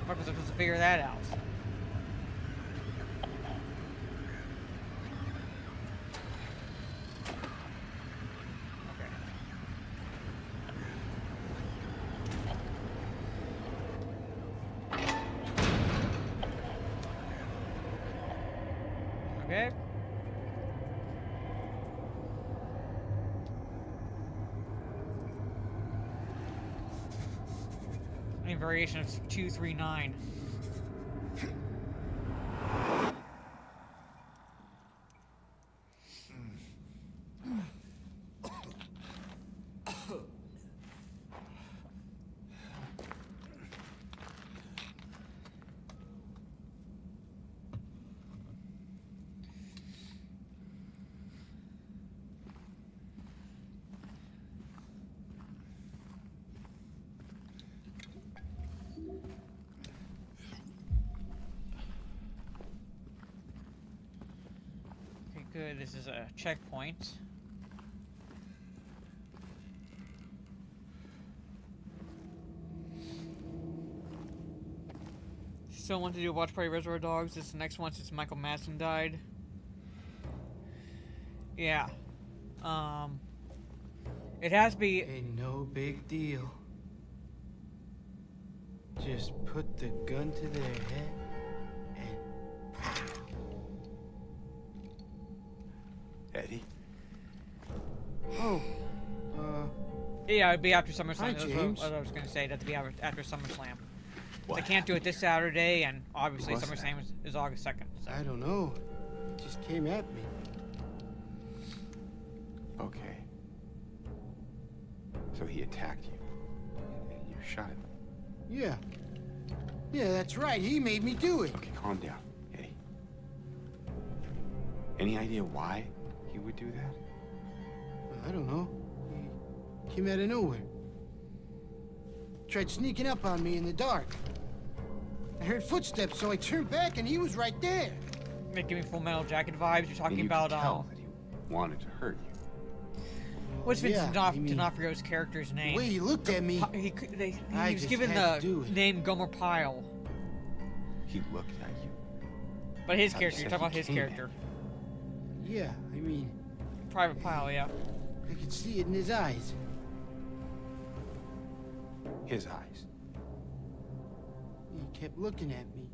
How was I supposed to figure that out? Okay. Any variation of 239. Good, this is a checkpoint. Still want to do Watch Party Reservoir Dogs. This is the next one since Michael Madsen died. Yeah. It has to be. Ain't no big deal. Just put the gun to their head and pow. Eddie? Oh, Yeah, it'd be after Hi, SummerSlam. That's James. what I was gonna say. That'd be after SummerSlam. What They can't do it this Saturday, and obviously What's SummerSlam is August 2nd. So. I don't know. It just came at me. Okay. So he attacked you. And you shot him. Yeah. Yeah, that's right. He made me do it. Okay, calm down, Eddie. Any idea why he would do that? I don't know. He came out of nowhere. Tried sneaking up on me in the dark. I heard footsteps, so I turned back and he was right there. Making me Full Metal Jacket vibes. You're talking And you about could tell that he wanted to hurt you. what's Vincent Yeah, I mean, D'Onofrio's character's The name? way he looked at me, He I was just given had to the do it. name Gomer Pyle, He looked at you. but his How character. You're said talking about he his came character, yeah, I mean, Private Pyle. Yeah. I could see it in his eyes. His eyes. He kept looking at me,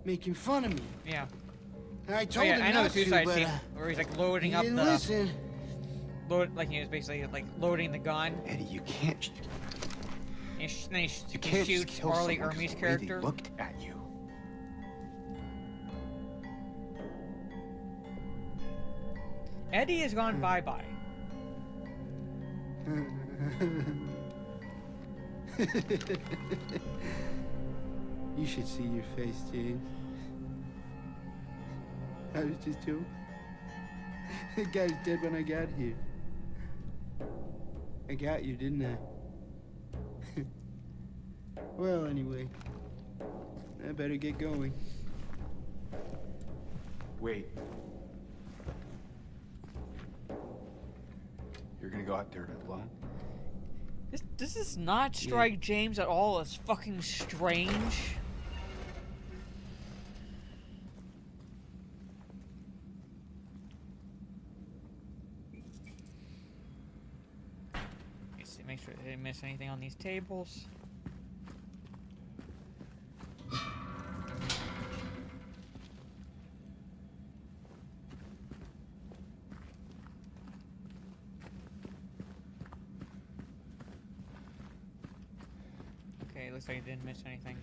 making fun of me. Yeah. And I Oh, told yeah, him I know the not to, suicide but scene where he's like loading he up didn't the listen. like he was basically like loading the gun. Eddie, you can't. And then You he can't just shoots kill Marley someone 'cause Ermey's the way character. They looked at you. Eddie has Hmm. gone bye-bye. You should see your face, James. I was just joking. The guy was dead when I got here. I got you, didn't I? Well, anyway, I better get going. Wait. You're gonna go out there alone? This does not strike James at all as fucking strange. Let's see, make sure they didn't miss anything on these tables. Okay, looks like I didn't miss anything.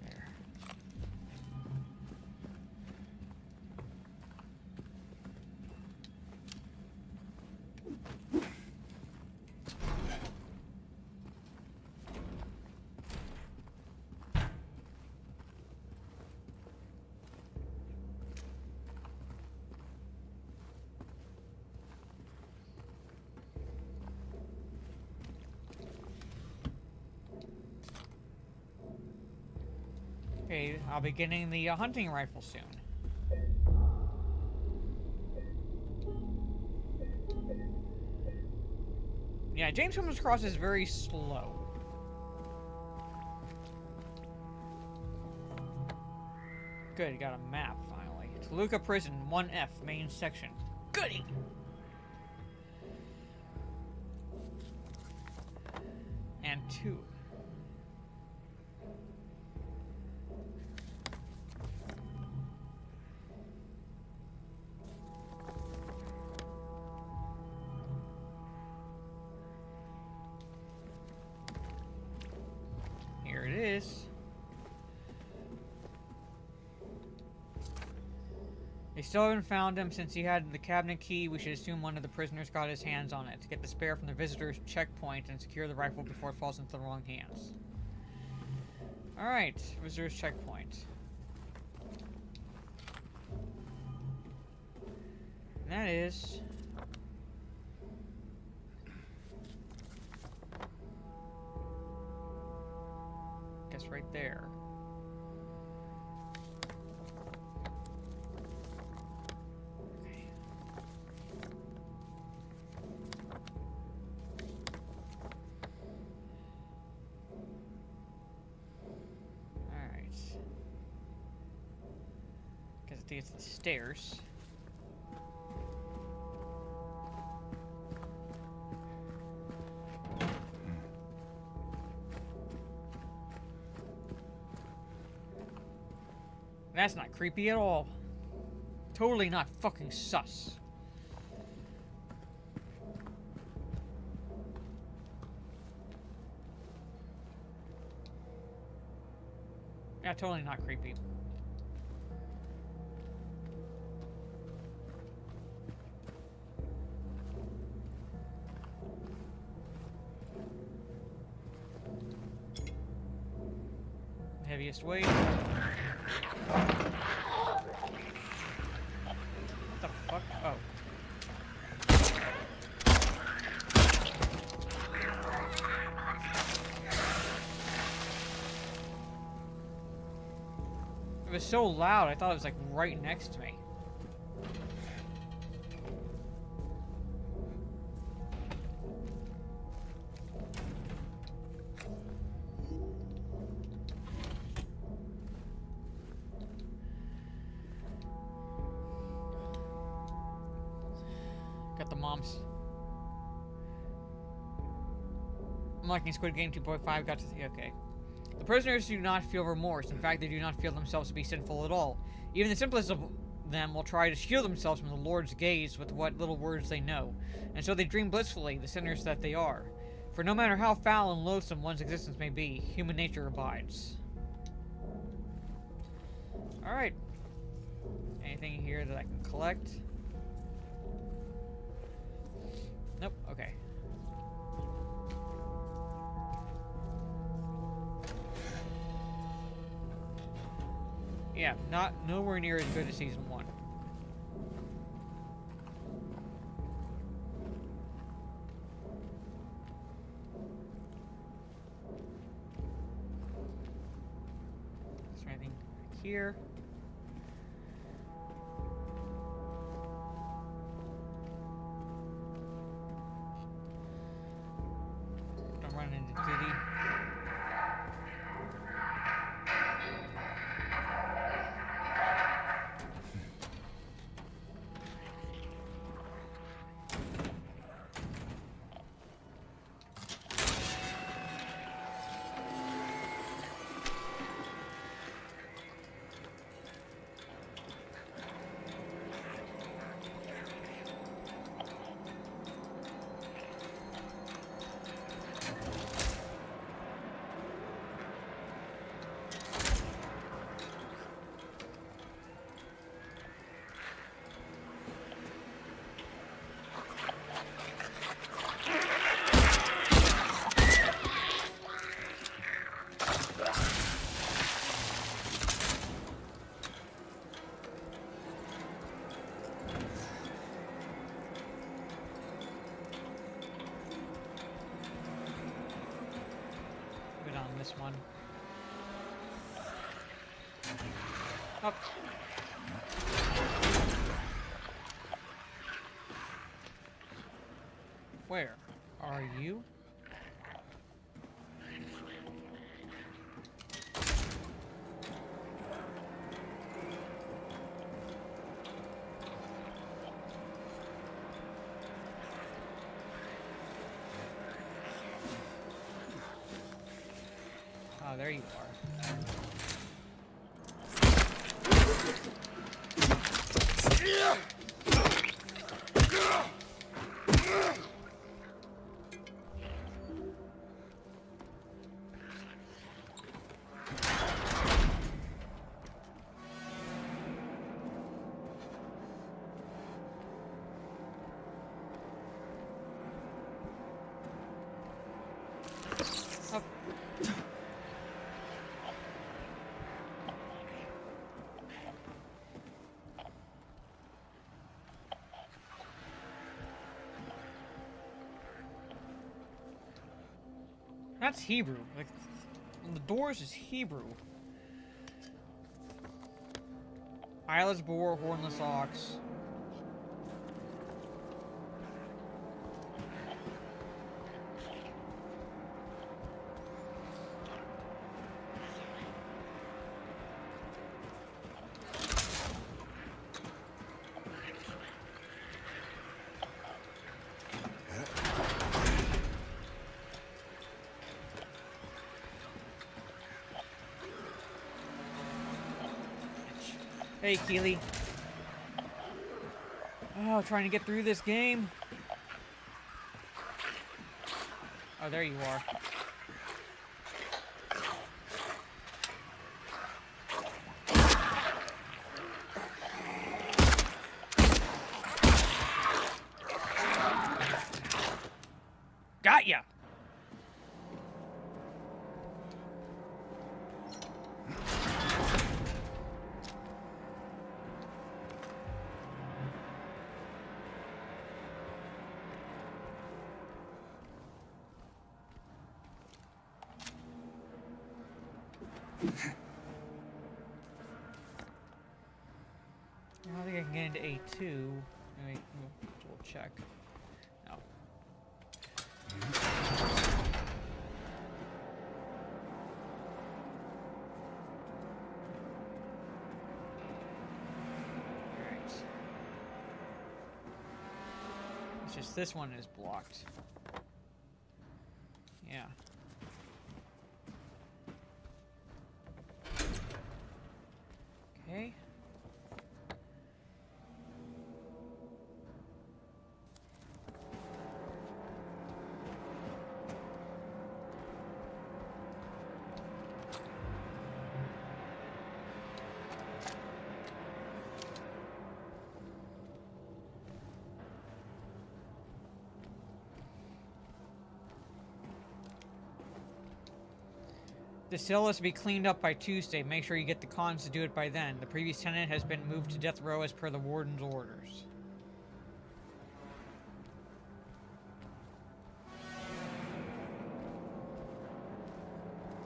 There. Okay, I'll be getting the hunting rifle soon. Yeah, James comes across as very slow. Good, got a map finally. Toluca Prison, 1F, main section. Goody! And 2. Here it is. They still haven't found him since he had the cabinet key. We should assume one of the prisoners got his hands on it to get the spare from the visitor's checkpoint and secure the rifle before it falls into the wrong hands. Alright, visitor's checkpoint. And that is... Guess right there. Okay. Alright. Guess it gets to the stairs. That's not creepy at all. Totally not fucking sus. Yeah, totally not creepy. Heaviest weight. What the fuck? Oh. It was so loud, I thought it was like right next to me. Got the moms. I'm liking Squid Game 2.5. Got to see. Okay. The prisoners do not feel remorse. In fact, they do not feel themselves to be sinful at all. Even the simplest of them will try to shield themselves from the Lord's gaze with what little words they know. And so they dream blissfully, the sinners that they are. For no matter how foul and loathsome one's existence may be, human nature abides. Alright. Anything here that I can collect? Nope, okay. Yeah, nowhere near as good as season 1. Is there anything here? Don't run into Diddy. This one. Up. Where are you? Oh, there you are. Up. That's Hebrew. Like, And the doors is Hebrew. Eyeless boar, hornless ox. Hey, Keely. Oh, trying to get through this game. Oh, there you are. Got ya! I don't think I can get into A2. Wait, we'll check. No. Alright. It's just this one is blocked. Yeah. Okay. The cell is to be cleaned up by Tuesday. Make sure you get the cons to do it by then. The previous tenant has been moved to death row as per the warden's orders.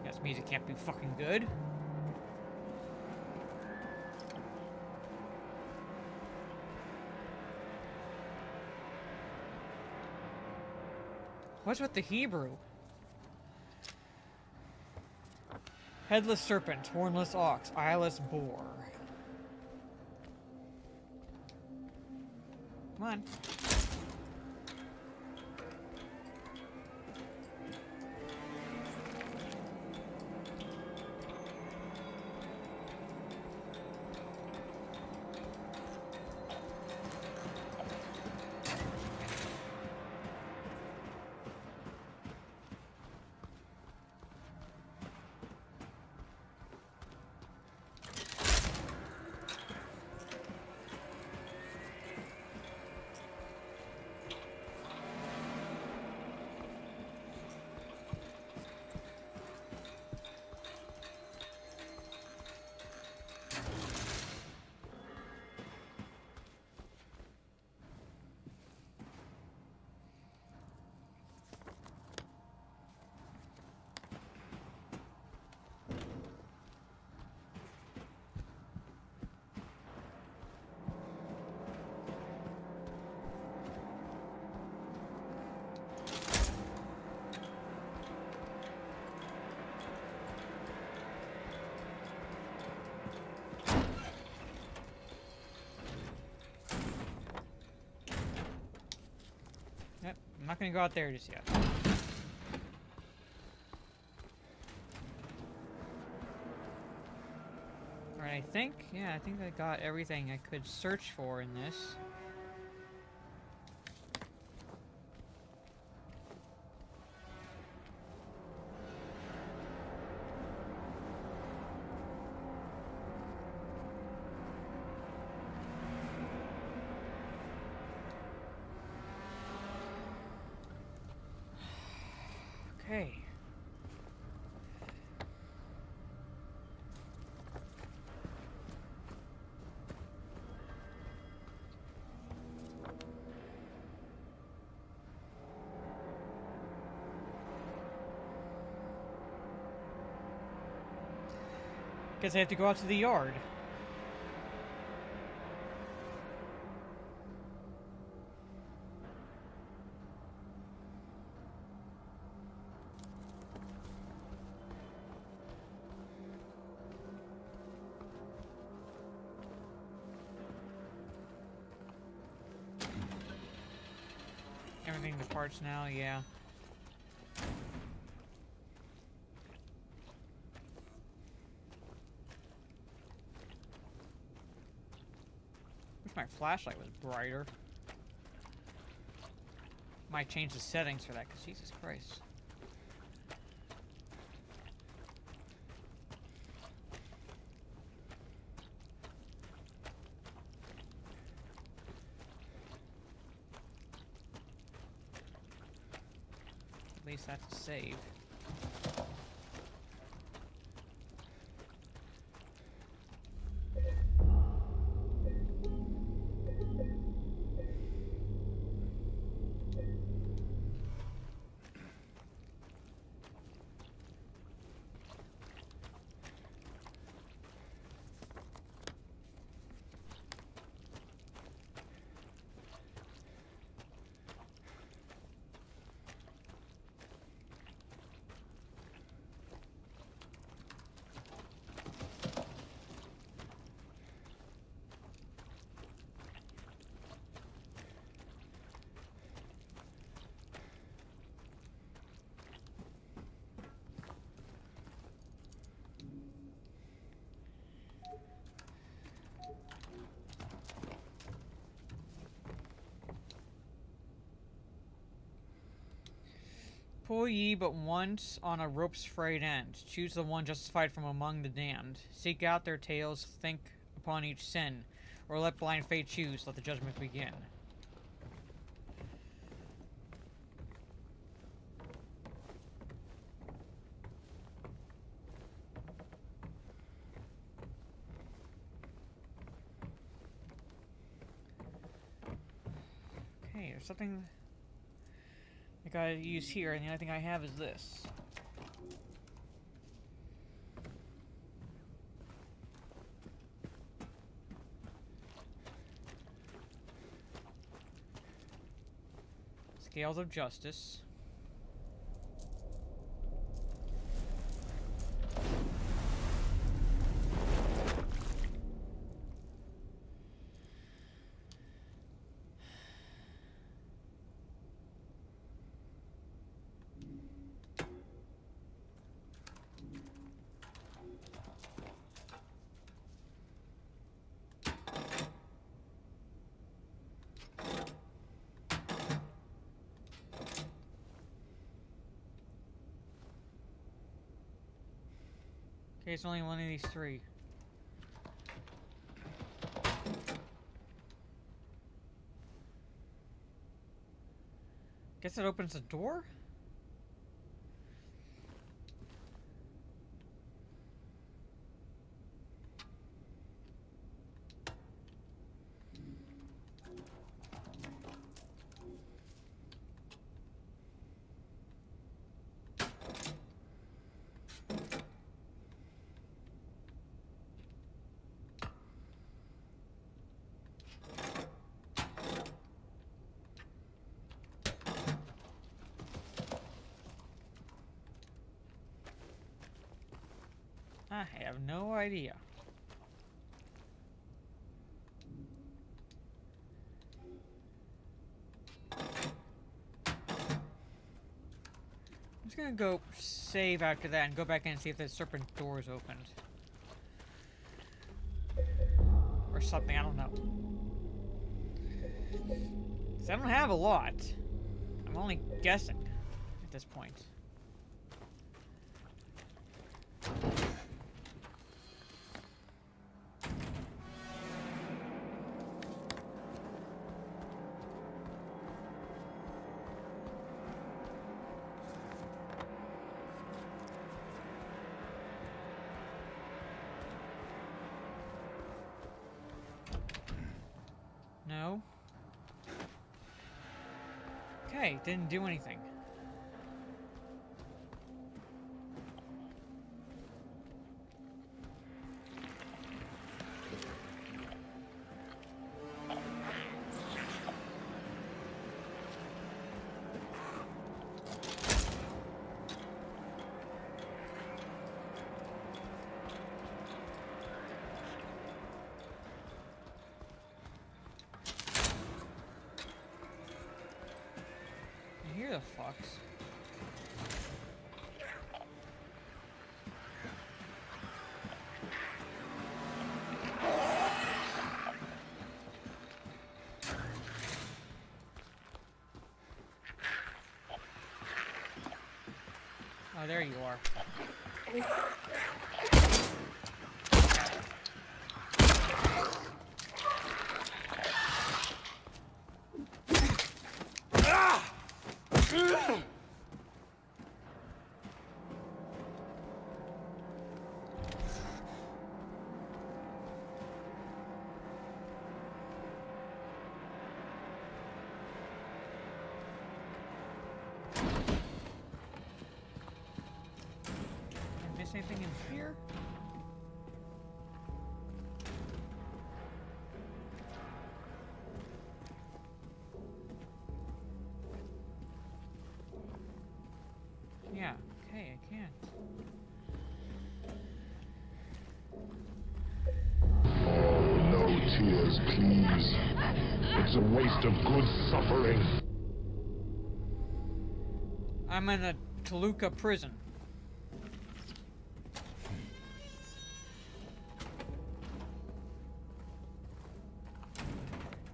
Guess music can't be fucking good. What's with the Hebrew? Headless serpent, hornless ox, eyeless boar. Come on. Yep, I'm not gonna go out there just yet. Alright, I think I got everything I could search for in this. Okay. Guess I have to go out to the yard. Everything departs now, yeah. Wish my flashlight was brighter. Might change the settings for that, because Jesus Christ. At least that's a save. Pull ye but once on a rope's frayed end. Choose the one justified from among the damned. Seek out their tales, think upon each sin. Or let blind fate choose, let the judgment begin. Okay, there's something I gotta use here, and the only thing I have is this. Scales of Justice. Okay, it's only one of these three. Guess it opens the door? I have no idea. I'm just gonna go save after that and go back in and see if the serpent door is opened. Or something, I don't know. 'Cause I don't have a lot. I'm only guessing at this point. No. Okay, didn't do anything. hear the fucks. Oh, there you are. Anything in here? Yeah, okay, I can't. Oh, no tears, please. It's a waste of good suffering. I'm in a Toluca prison.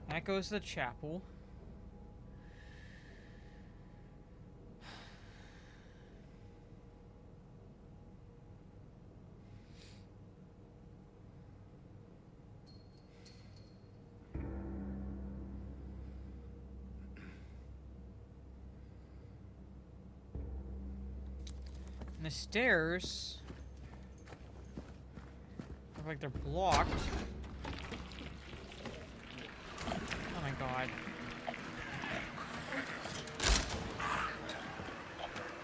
That goes to the chapel. And the stairs look like they're blocked. Oh my god.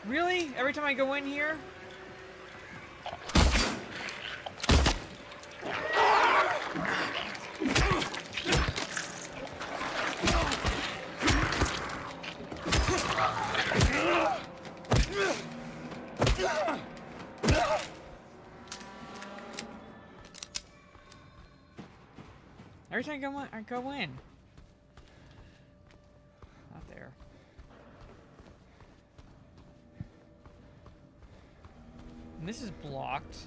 Really? Every time I go in here? Every time I go in. Not there. And this is blocked.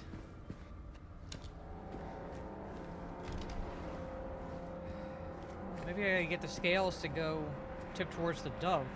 Maybe I get the scales to go tip towards the dove.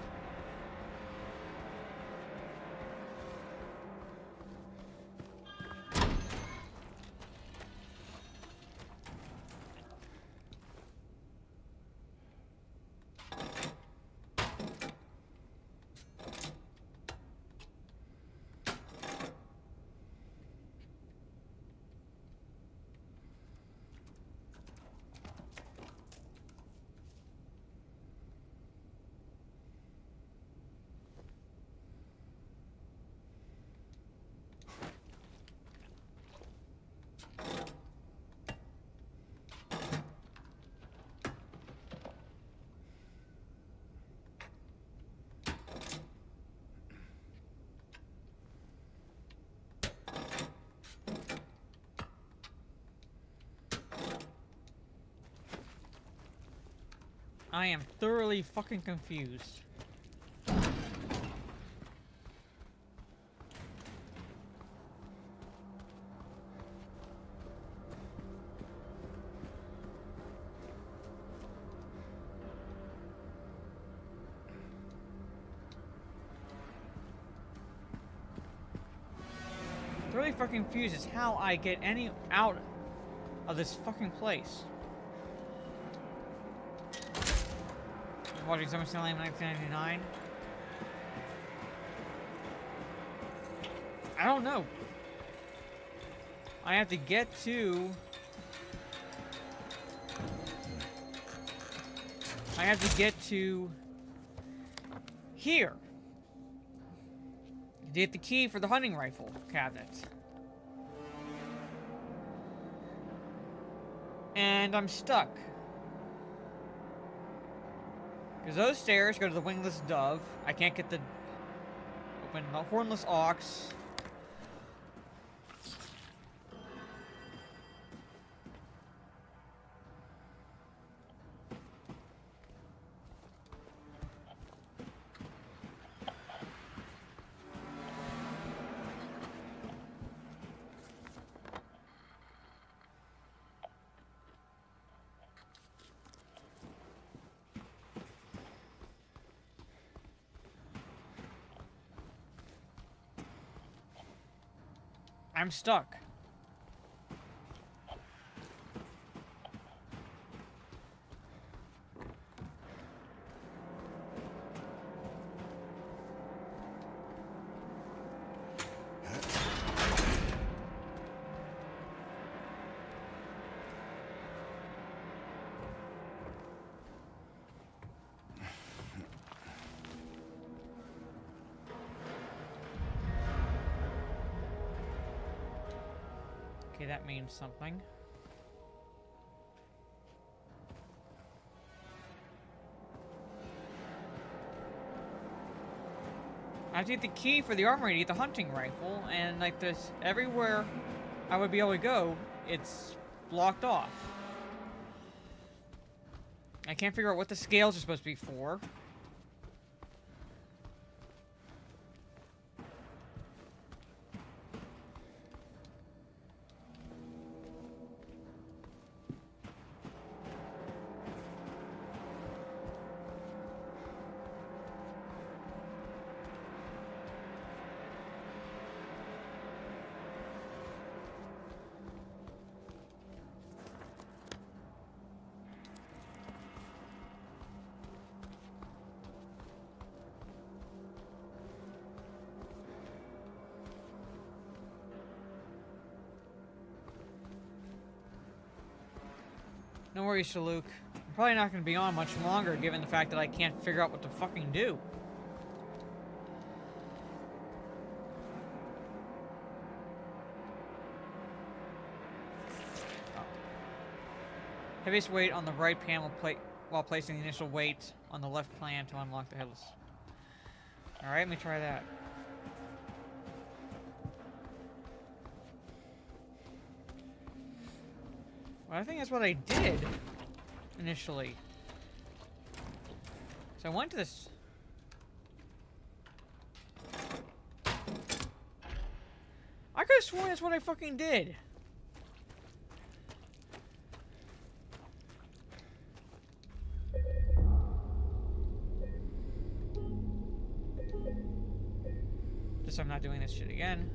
I am thoroughly fucking confused. Thoroughly fucking confused is how I get any out of this fucking place. Watching SummerSlam 1999. I don't know. I have to get to... I have to get to... here. To get the key for the hunting rifle cabinet. And I'm stuck. Because those stairs go to the wingless dove. I can't get the... open the hornless ox. I'm stuck. Okay, that means something. I have to get the key for the armory to get the hunting rifle, and like this, everywhere I would be able to go, it's blocked off. I can't figure out what the scales are supposed to be for. No worries, Shaluk. I'm probably not going to be on much longer, given the fact that I can't figure out what to fucking do. Oh. Heaviest weight on the right panel while placing the initial weight on the left plan to unlock the headless. Alright, let me try that. Well, I think that's what I did initially. So I went to this. I could have sworn that's what I fucking did. Just so I'm not doing this shit again.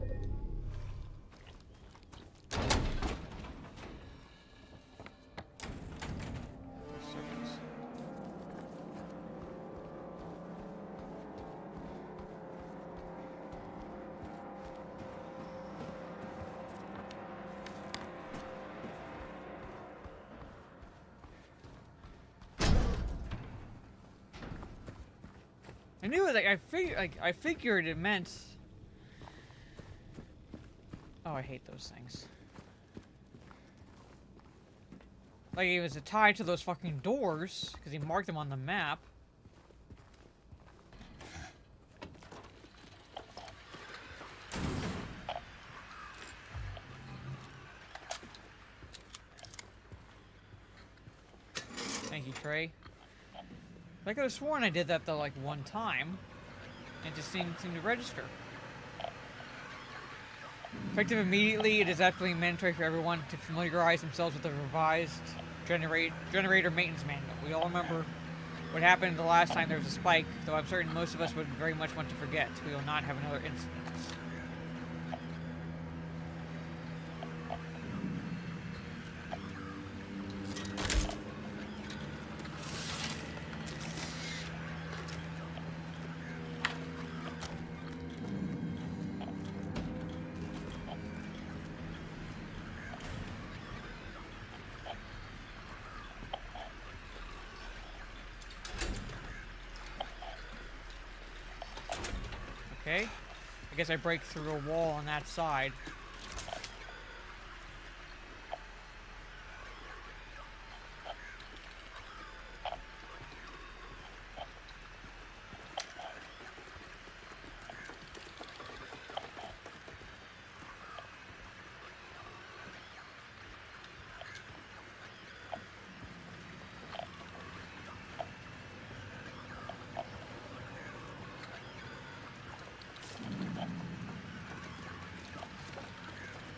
I knew it, like I figured it meant. Oh, I hate those things. Like it was tied to those fucking doors because he marked them on the map. Thank you, Trey. I could have sworn I did that though, like one time. It just didn't seem to register. Effective immediately, it is absolutely mandatory for everyone to familiarize themselves with the revised generator maintenance manual. We all remember what happened the last time there was a spike, though I'm certain most of us would very much want to forget. We will not have another incident. Okay, I guess I break through a wall on that side.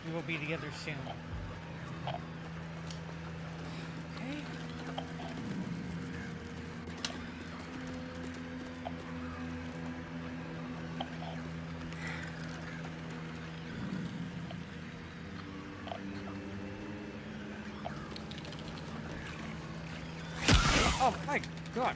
We will be together soon. Okay. Oh my god.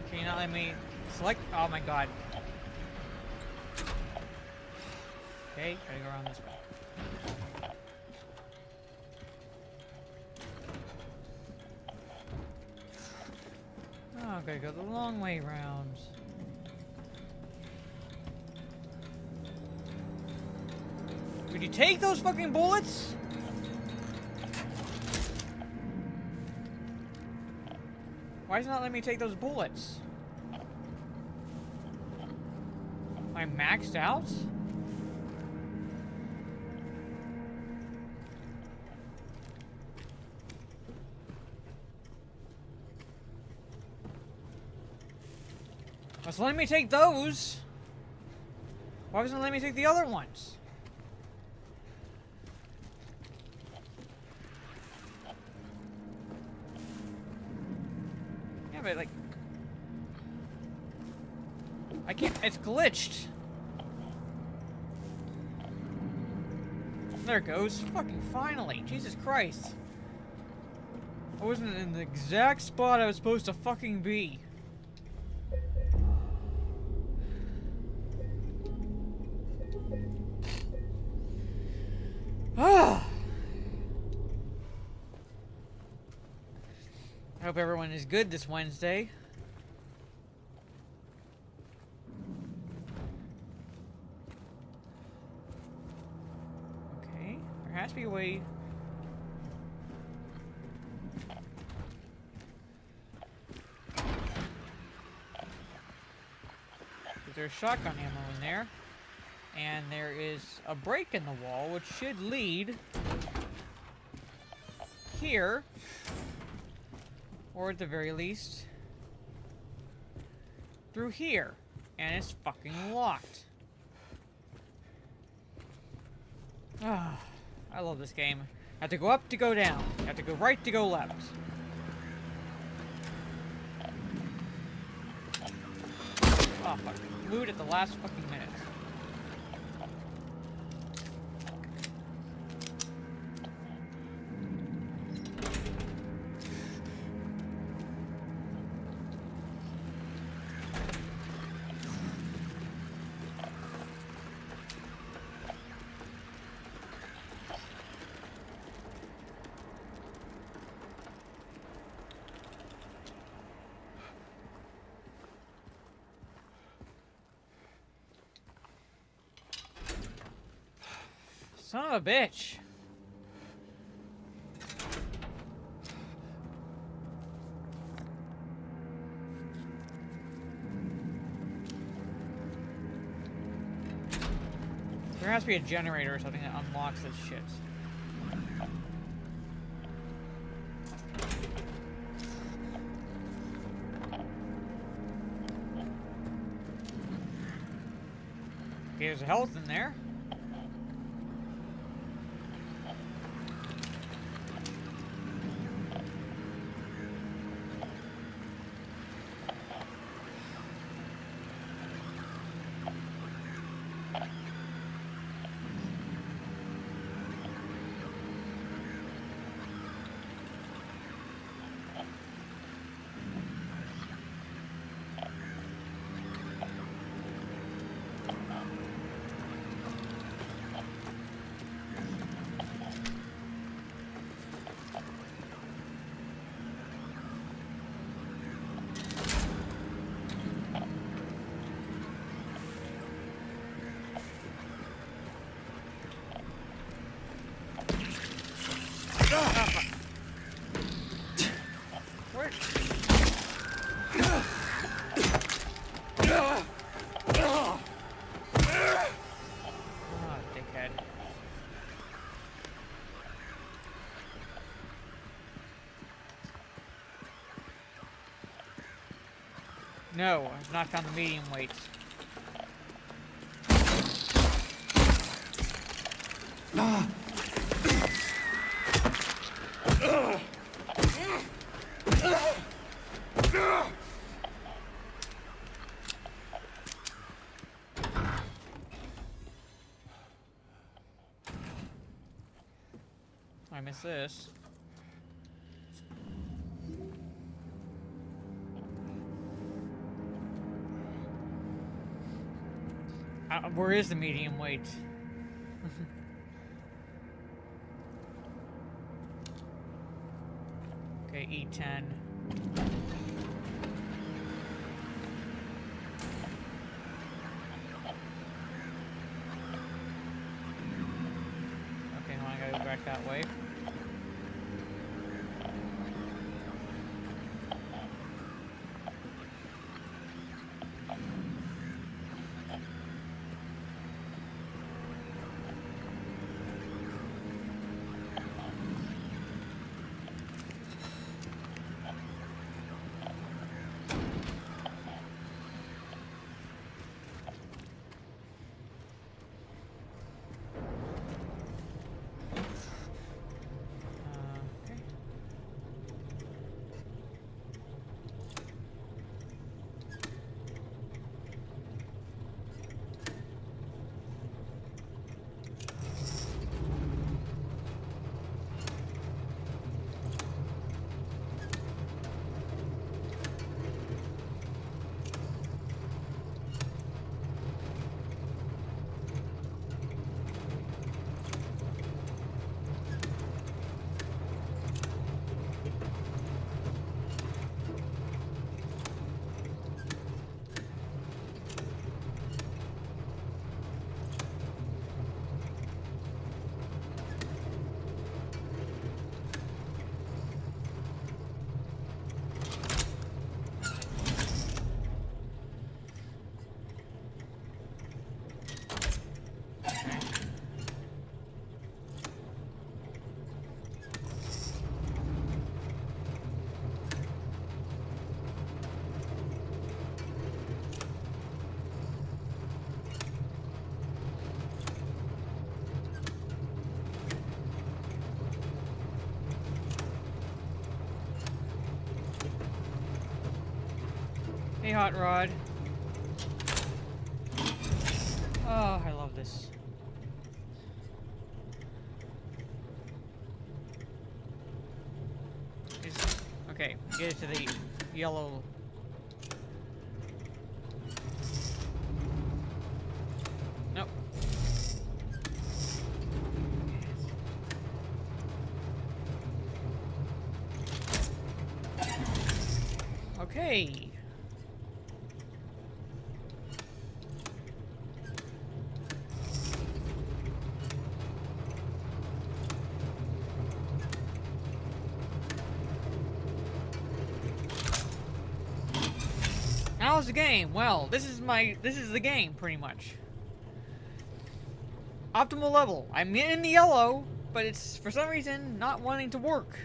Can you not let me select? Oh my god. Okay, gotta go around this way. Oh, gotta go the long way round. Could you take those fucking bullets? Why does it not let me take those bullets? Am I maxed out? It's letting me take those. Why wasn't it letting me take the other ones? Yeah, but like... I can't... It's glitched. There it goes. Fucking finally. Jesus Christ. I wasn't in the exact spot I was supposed to fucking be. I hope everyone is good this Wednesday. Okay, there has to be a way. There's shotgun ammo in there. And there is a break in the wall, which should lead here, or at the very least, through here. And it's fucking locked. Ah, I love this game. I have to go up to go down. I have to go right to go left. Oh, fuck. Loot at the last fucking minute. Son of a bitch. There has to be a generator or something that unlocks this shit. Okay, there's health in there. No, I've not found the medium weight. I miss this. Where is the medium weight? Okay, E10. Okay, hold on, I gotta go back that way. Okay. Hey, Hot Rod. Oh, I love this. Okay, get it to the yellow. Nope. Okay. How's the game? Well, this is the game pretty much. Optimal level. I'm in the yellow, but it's for some reason not wanting to work.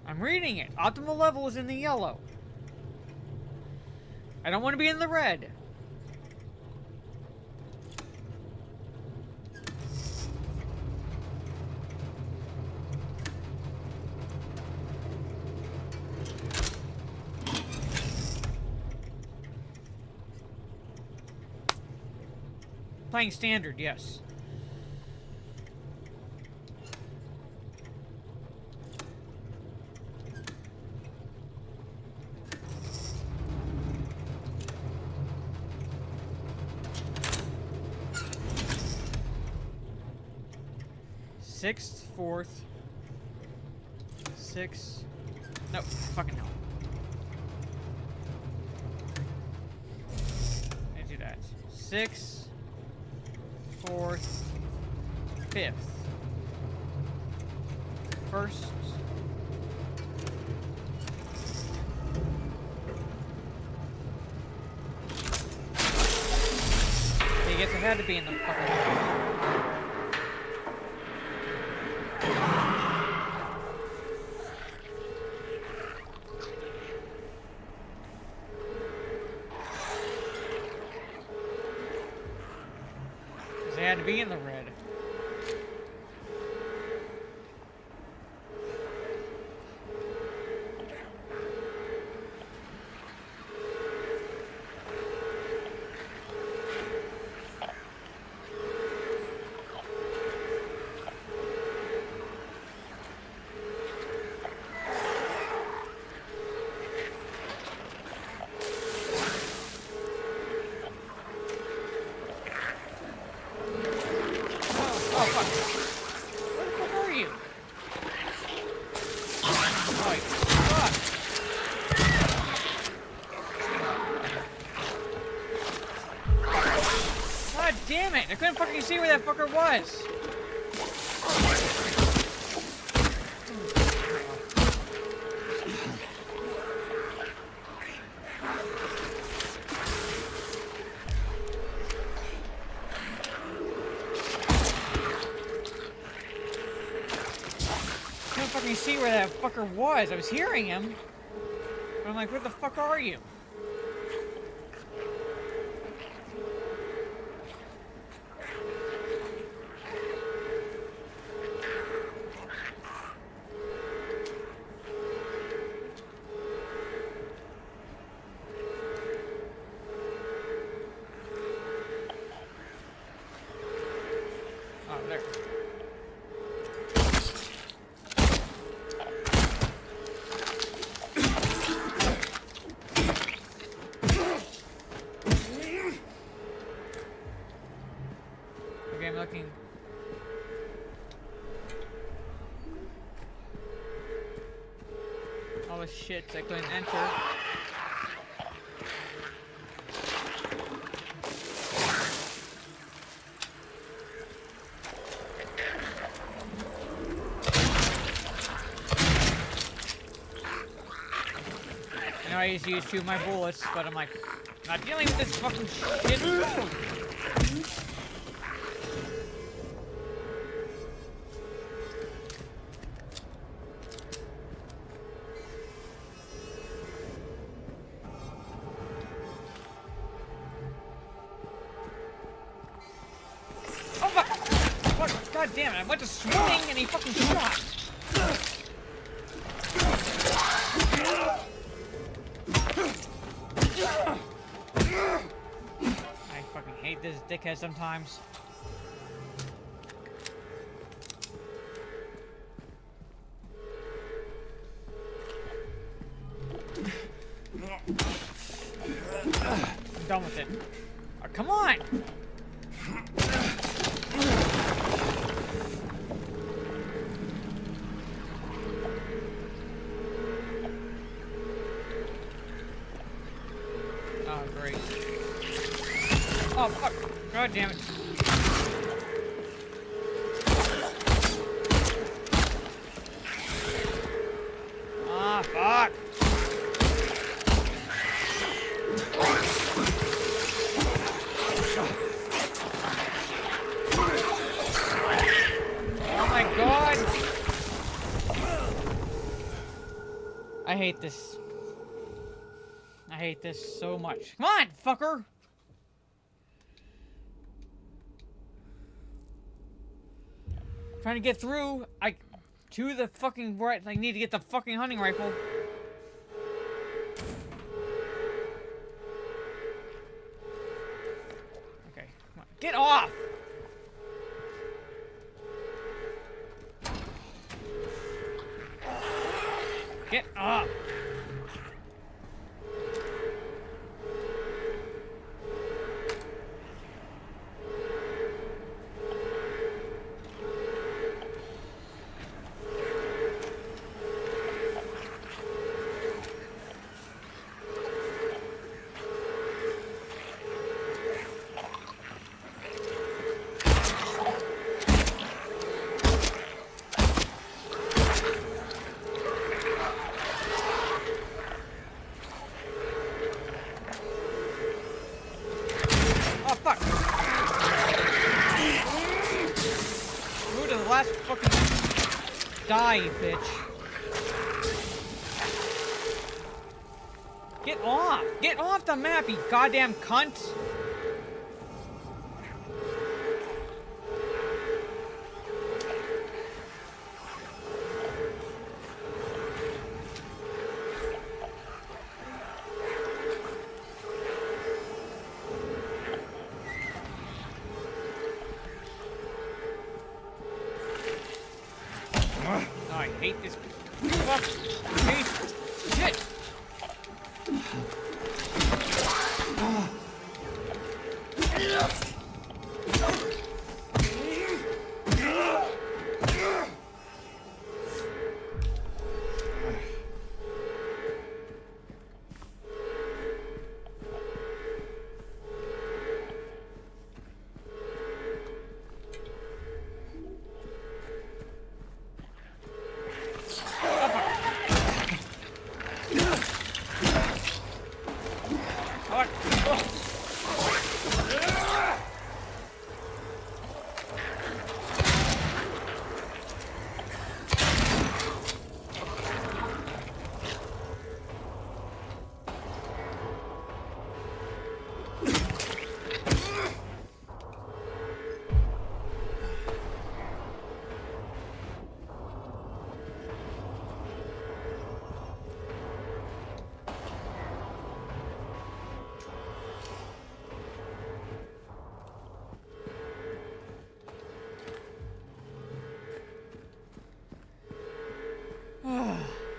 I'm reading it. Optimal level is in the yellow. I don't want to be in the red. Playing standard, yes. Sixth, fourth. 6. No, fucking hell. I do that. 6, 4th, 5th. First. I guess it had to be in the fucking. They had to be in the red. Oh, fuck. Where the fuck are you? Oh, fuck. God damn it! I couldn't fucking see where that fucker was. Couldn't fucking see where that fucker was. I was hearing him. But I'm like, where the fuck are you? Oh, there. Okay, I'm looking. All the shit I couldn't enter. I know I used to use 2 of my bullets, but I'm like, not dealing with this fucking shit. Oh fuck! Fuck! God damn it! I went to swing and he fucking shot. I fucking hate this dickhead sometimes. I'm done with it. Oh, come on! Oh, great. Oh, fuck. God damn it. Ah, fuck. Oh my god. I hate this. I hate this so much. Come on, fucker! Trying to get through, to the fucking right. I need to get the fucking hunting rifle. Okay, come on. Get off! Get up! Oh, fuck! Move to the last fucking... Die, you bitch. Get off! Get off the map, you goddamn cunt! I hate this fuck piece of shit.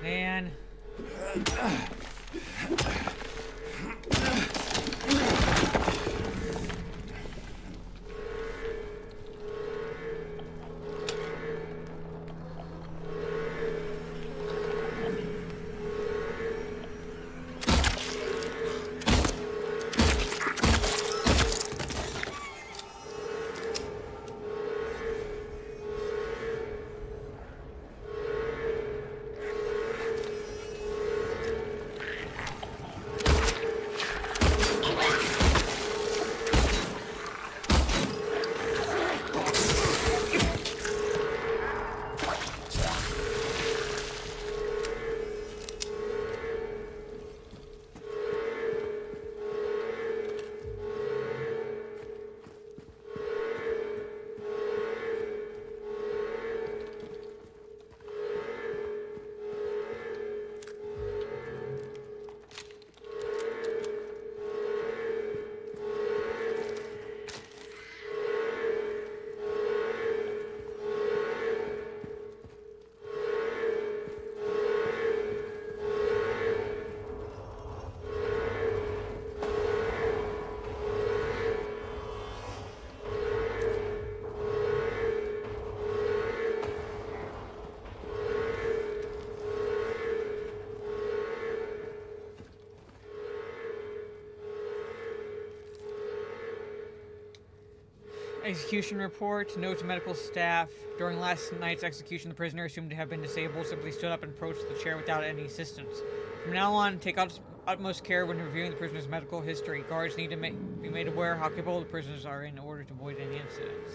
Man. Execution report. Note to medical staff. During last night's execution, the prisoner, assumed to have been disabled, simply stood up and approached the chair without any assistance. From now on, take utmost care when reviewing the prisoner's medical history. Guards need to be made aware how capable the prisoners are in order to avoid any incidents.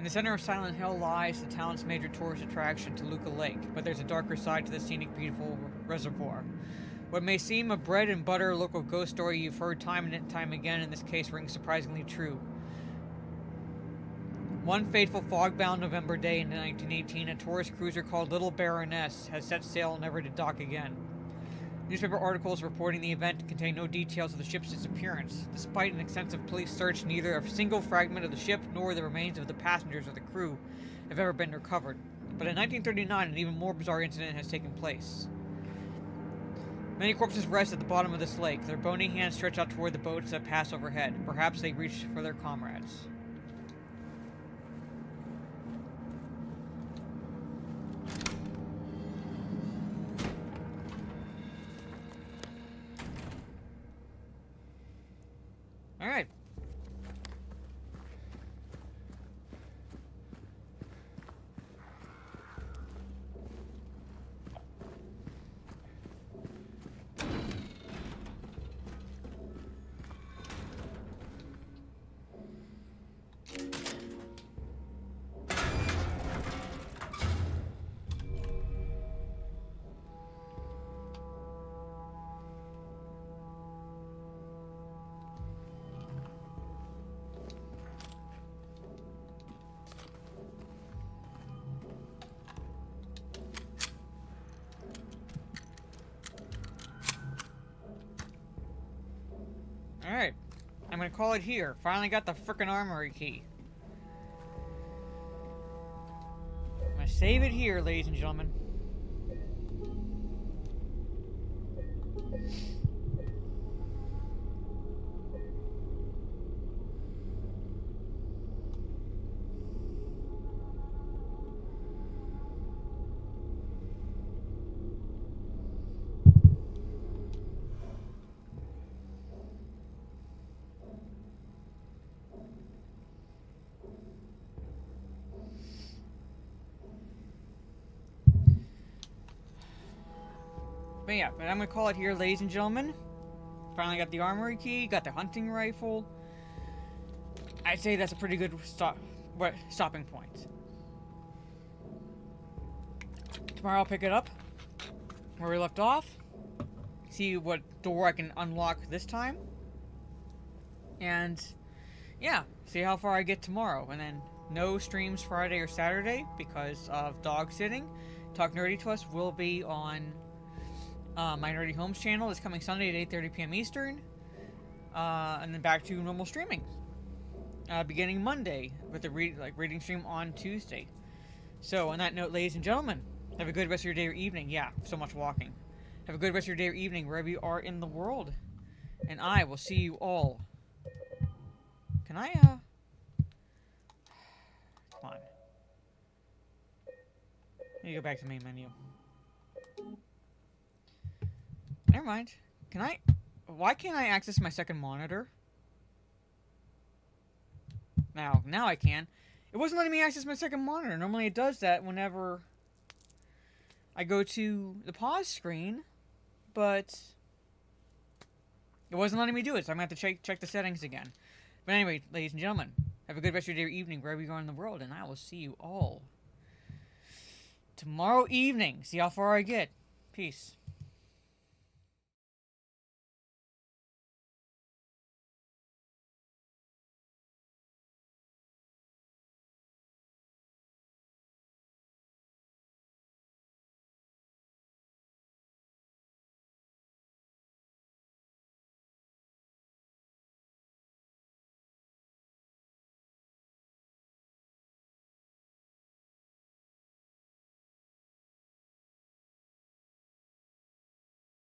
the center of Silent Hill lies the town's major tourist attraction, Toluca Lake, but there's a darker side to the scenic, beautiful reservoir. What may seem a bread and butter local ghost story you've heard time and time again in this case rings surprisingly true. One fateful fog-bound November day in 1918, a tourist cruiser called Little Baroness has set sail never to dock again. Newspaper articles reporting the event contain no details of the ship's disappearance. Despite an extensive police search, neither a single fragment of the ship nor the remains of the passengers or the crew have ever been recovered. But in 1939, an even more bizarre incident has taken place. Many corpses rest at the bottom of this lake, their bony hands stretched out toward the boats that pass overhead. Perhaps they reach for their comrades. Alright. Alright. I'm gonna call it here. Finally got the frickin' armory key. I'm gonna save it here, ladies and gentlemen. But yeah, but I'm gonna call it here, ladies and gentlemen. Finally got the armory key, got the hunting rifle. I'd say that's a pretty good stopping point. Tomorrow I'll pick it up where we left off. See what door I can unlock this time. And yeah, see how far I get tomorrow. And then no streams Friday or Saturday because of dog sitting. Talk Nerdy to Us will be on my Nerdy Homes channel. Is coming Sunday at 8:30 p.m. Eastern. And then back to normal streaming. Beginning Monday with the reading stream on Tuesday. So on that note, ladies and gentlemen, have a good rest of your day or evening. Yeah, so much walking. Have a good rest of your day or evening wherever you are in the world. And I will see you all. Can I, Come on. Let me go back to the main menu. Never mind. Can I... Why can't I access my second monitor? Now I can. It wasn't letting me access my second monitor. Normally it does that whenever I go to the pause screen, but it wasn't letting me do it, so I'm going to have to check the settings again. But anyway, ladies and gentlemen, have a good rest of your day or evening wherever you are in the world, and I will see you all tomorrow evening. See how far I get. Peace.